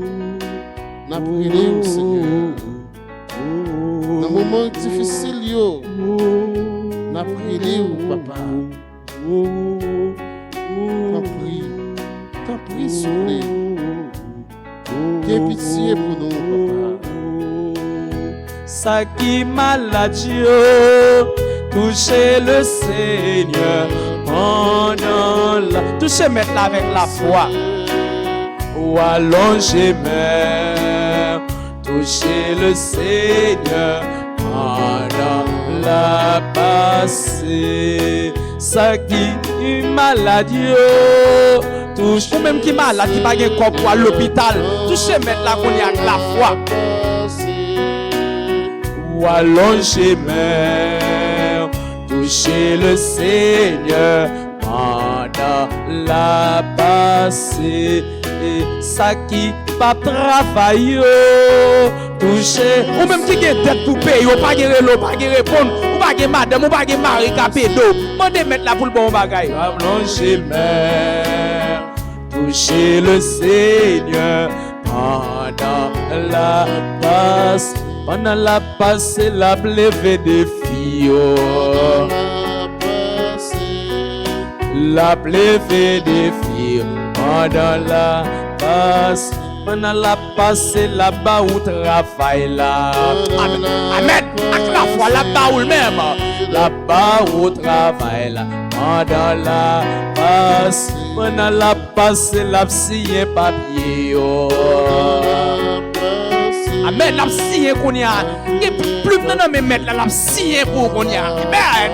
N'a prié au Seigneur. Dans moment difficile yo, n'a prié au papa. T'en prie, s'il vous plaît. Qu'aie pitié pour nous, papa. Ça qui maladie, touchez le Seigneur pendant la... Touchez maintenant avec la foi. Ou allongez mer, touchez le Seigneur pendant la passée. Ça qui maladie, touche ou même qui malade, qui pas de corps pour à l'hôpital, touchez maintenant qu'on y a de la foi. Ou allongez mer, touchez le Seigneur pendant la passée. Ça qui pas travailler, toucher ou même qui a tête pour payer, ou pas de relais, pas de répondre, ou pas de madame, ou pas de mari capédo, mandez mettre là pour le bon bagage. Allongez mer, touchez le Seigneur pendant la passe. Pendant la passe, la levé des filles. La levé des filles. Pendant la passe. Pendant la passe, là-bas où travail là. Amen. Avec la foi là-bas où même. Là-bas où travail là. Pendant la passe. Pendant la passe, la signé papier. Amen, la signé qu'on y a. Il plus de me mettre la signé pour qu'on y a. Amen.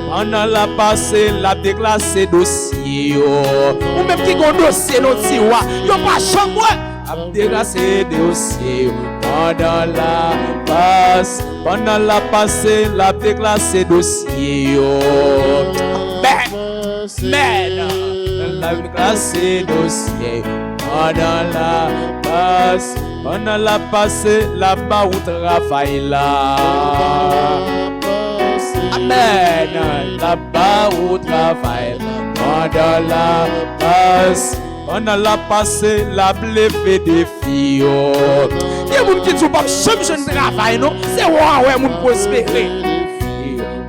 Pendant la passée, la déclassé dossier. Ou même qui gon dossier non tiwa. Yo pas chambre. A déclassé dossier. Pendant la passe, pendant la passée, la déclassé dossier. Amen. La déclassé dossier. Pendant la passe. Pendant la passée, là-bas où travail là. Amen. Là-bas où travail. Pendant la passe. Pendant la passée, la levé des filles. Il y a des gens qui ne sont pas jeune travail, non? C'est ouais, mon prospérer.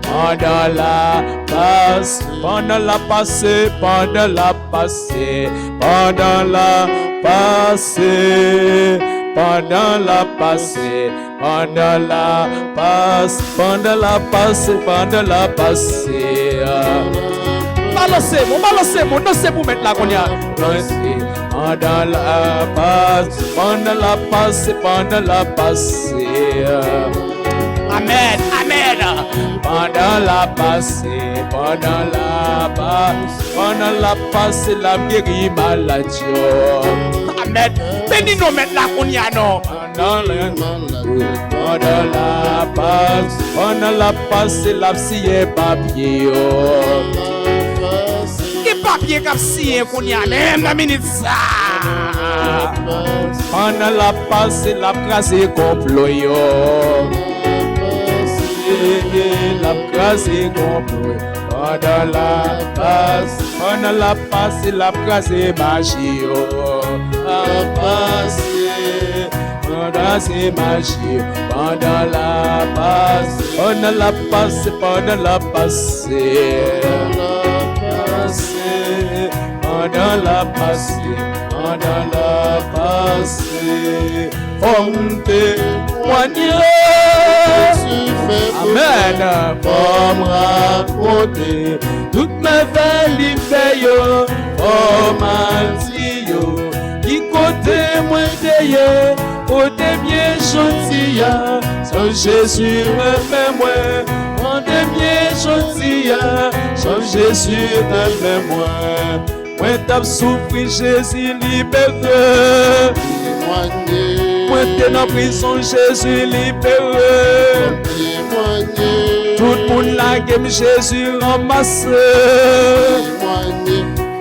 Pendant la passe. Pendant la passée. Pendant la passée. Pendant la passée. Pendant la passée, pendant la passe, pendant la passée, pendant la passée. Balancez-moi, non c'est pour mettre la cognac. Pendant la passe, pendant la passée, pendant la passée. Amen, amen. Pendant la passée, pendant la passe, pendant la passée, la guéri maladie. Amen. Bénis nous mettre la cognac non. Pendant la passe, pendant la passe, la scié papier. Qui papier qu'a scié cognac même la minute ça. Pendant la passe, la crasé complot. La crasé complot. Pendant la passe, la crasé magie. La passe. Pendant ces magies, pendant la passe, pendant la passe, pendant la passée, pendant la passée, pendant la passée, forme témoigner, amen, forme raconter, toutes mes belles veilles, forme antio, qui côté moi d'ailleurs. Côté bien gentil, sans Jésus me fait moi. Côté bien gentil, sans Jésus me fait moi. Moi t'as souffert, Jésus libéré. Moi t'es dans prison, Jésus libéré. Tout le monde là aime Jésus ramassé.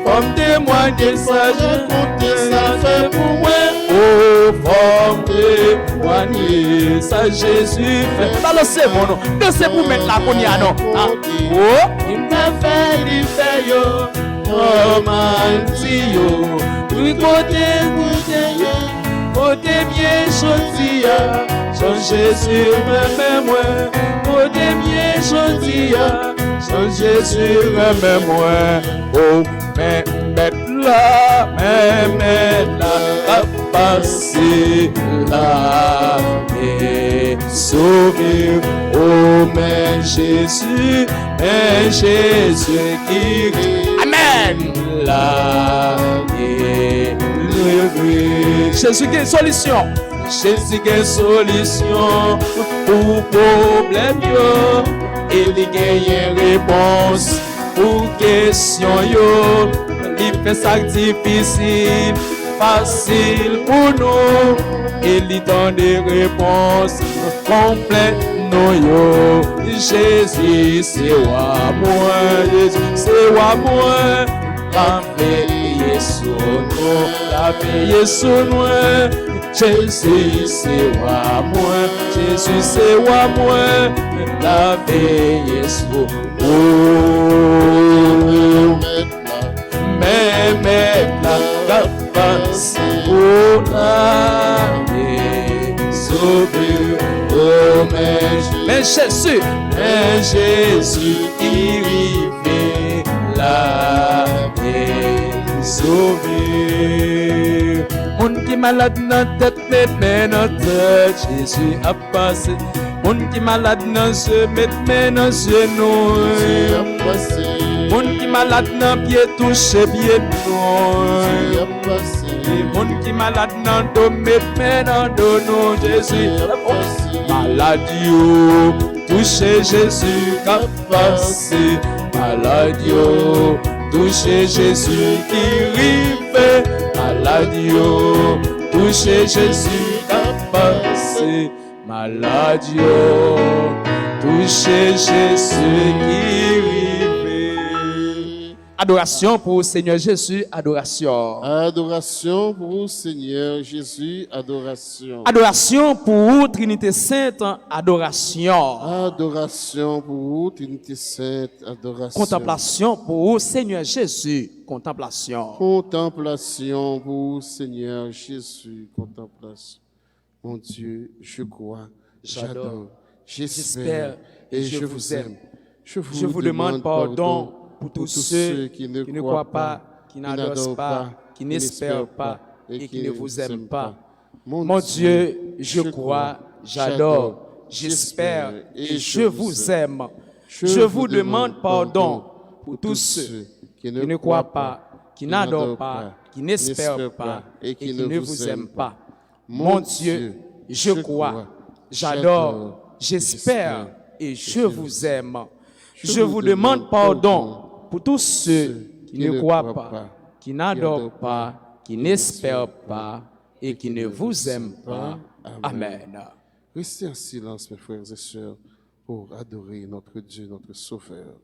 Comme témoigner ça, ça fait pour moi. Oh, forme témoigner ça, Jésus fait. Balancez-moi, non. Dansez pour mettre la cognac, non. Oh, il m'a fait l'iffayo. Oh, man, tio. Oui, côté, Côté bien choisi, Jean Jésus remets-moi. Côté bien choisi, Jean Jésus remets-moi. Oh, mais mettre là, passer là et sauver. Oh, mais Jésus qui rit. Amen. Là et levé. Jésus qui est solution. Jésus qui est solution pour problème yo. Il y a une réponse pour question yo. Il fait ça difficile, facile pour nous. Il y donne des réponses complètes nous yo. Jésus c'est wa moi, Jésus c'est wa moi. La veille sur nous, la veille sur nous. Jésus c'est wa moi, Jésus c'est wa moi. La veille sur nous. Mais la passe pour la sauver. Oh, mais Jésus, il rive la sauver. Moun qui malade dans tête, met dans tête, Jésus a passé. Moun qui malade dans yeux, met dans genou. Moun qui malade dans pied, touche pied nous. Moun qui malade dans dos, met dans dos nous. Jésus maladie oh, touche Jésus qu'a passé. Maladie oh, touche Jésus qui rive. Maladie oh, touche Jésus qu'a passé. Maladie oh, touche Jésus qui rive. Adoration pour Seigneur Jésus, adoration. Adoration pour Seigneur Jésus, adoration. Adoration pour Trinité Sainte, adoration. Adoration pour Trinité Sainte, adoration. Contemplation pour Seigneur Jésus, contemplation. Contemplation pour Seigneur Jésus, contemplation. Mon Dieu, je crois, j'adore, j'espère et je vous aime. Je vous demande pardon pour tous ceux qui ne croient pas, qui n'adorent pas, qui n'espèrent pas et qui ne vous aiment pas. Mon Dieu, je crois, j'adore, j'espère et je vous aime. Je vous demande pardon pour tous ceux qui ne croient pas, qui n'adorent pas, qui n'espèrent pas et qui ne vous aiment pas. Mon Dieu, je crois, j'adore, j'espère et je vous aime. Je vous demande pardon pour tous ceux qui ne croient pas, qui n'adorent pas, qui n'espèrent pas et qui ne vous aiment pas. Amen. Restez en silence, mes frères et sœurs, pour adorer notre Dieu, notre Sauveur.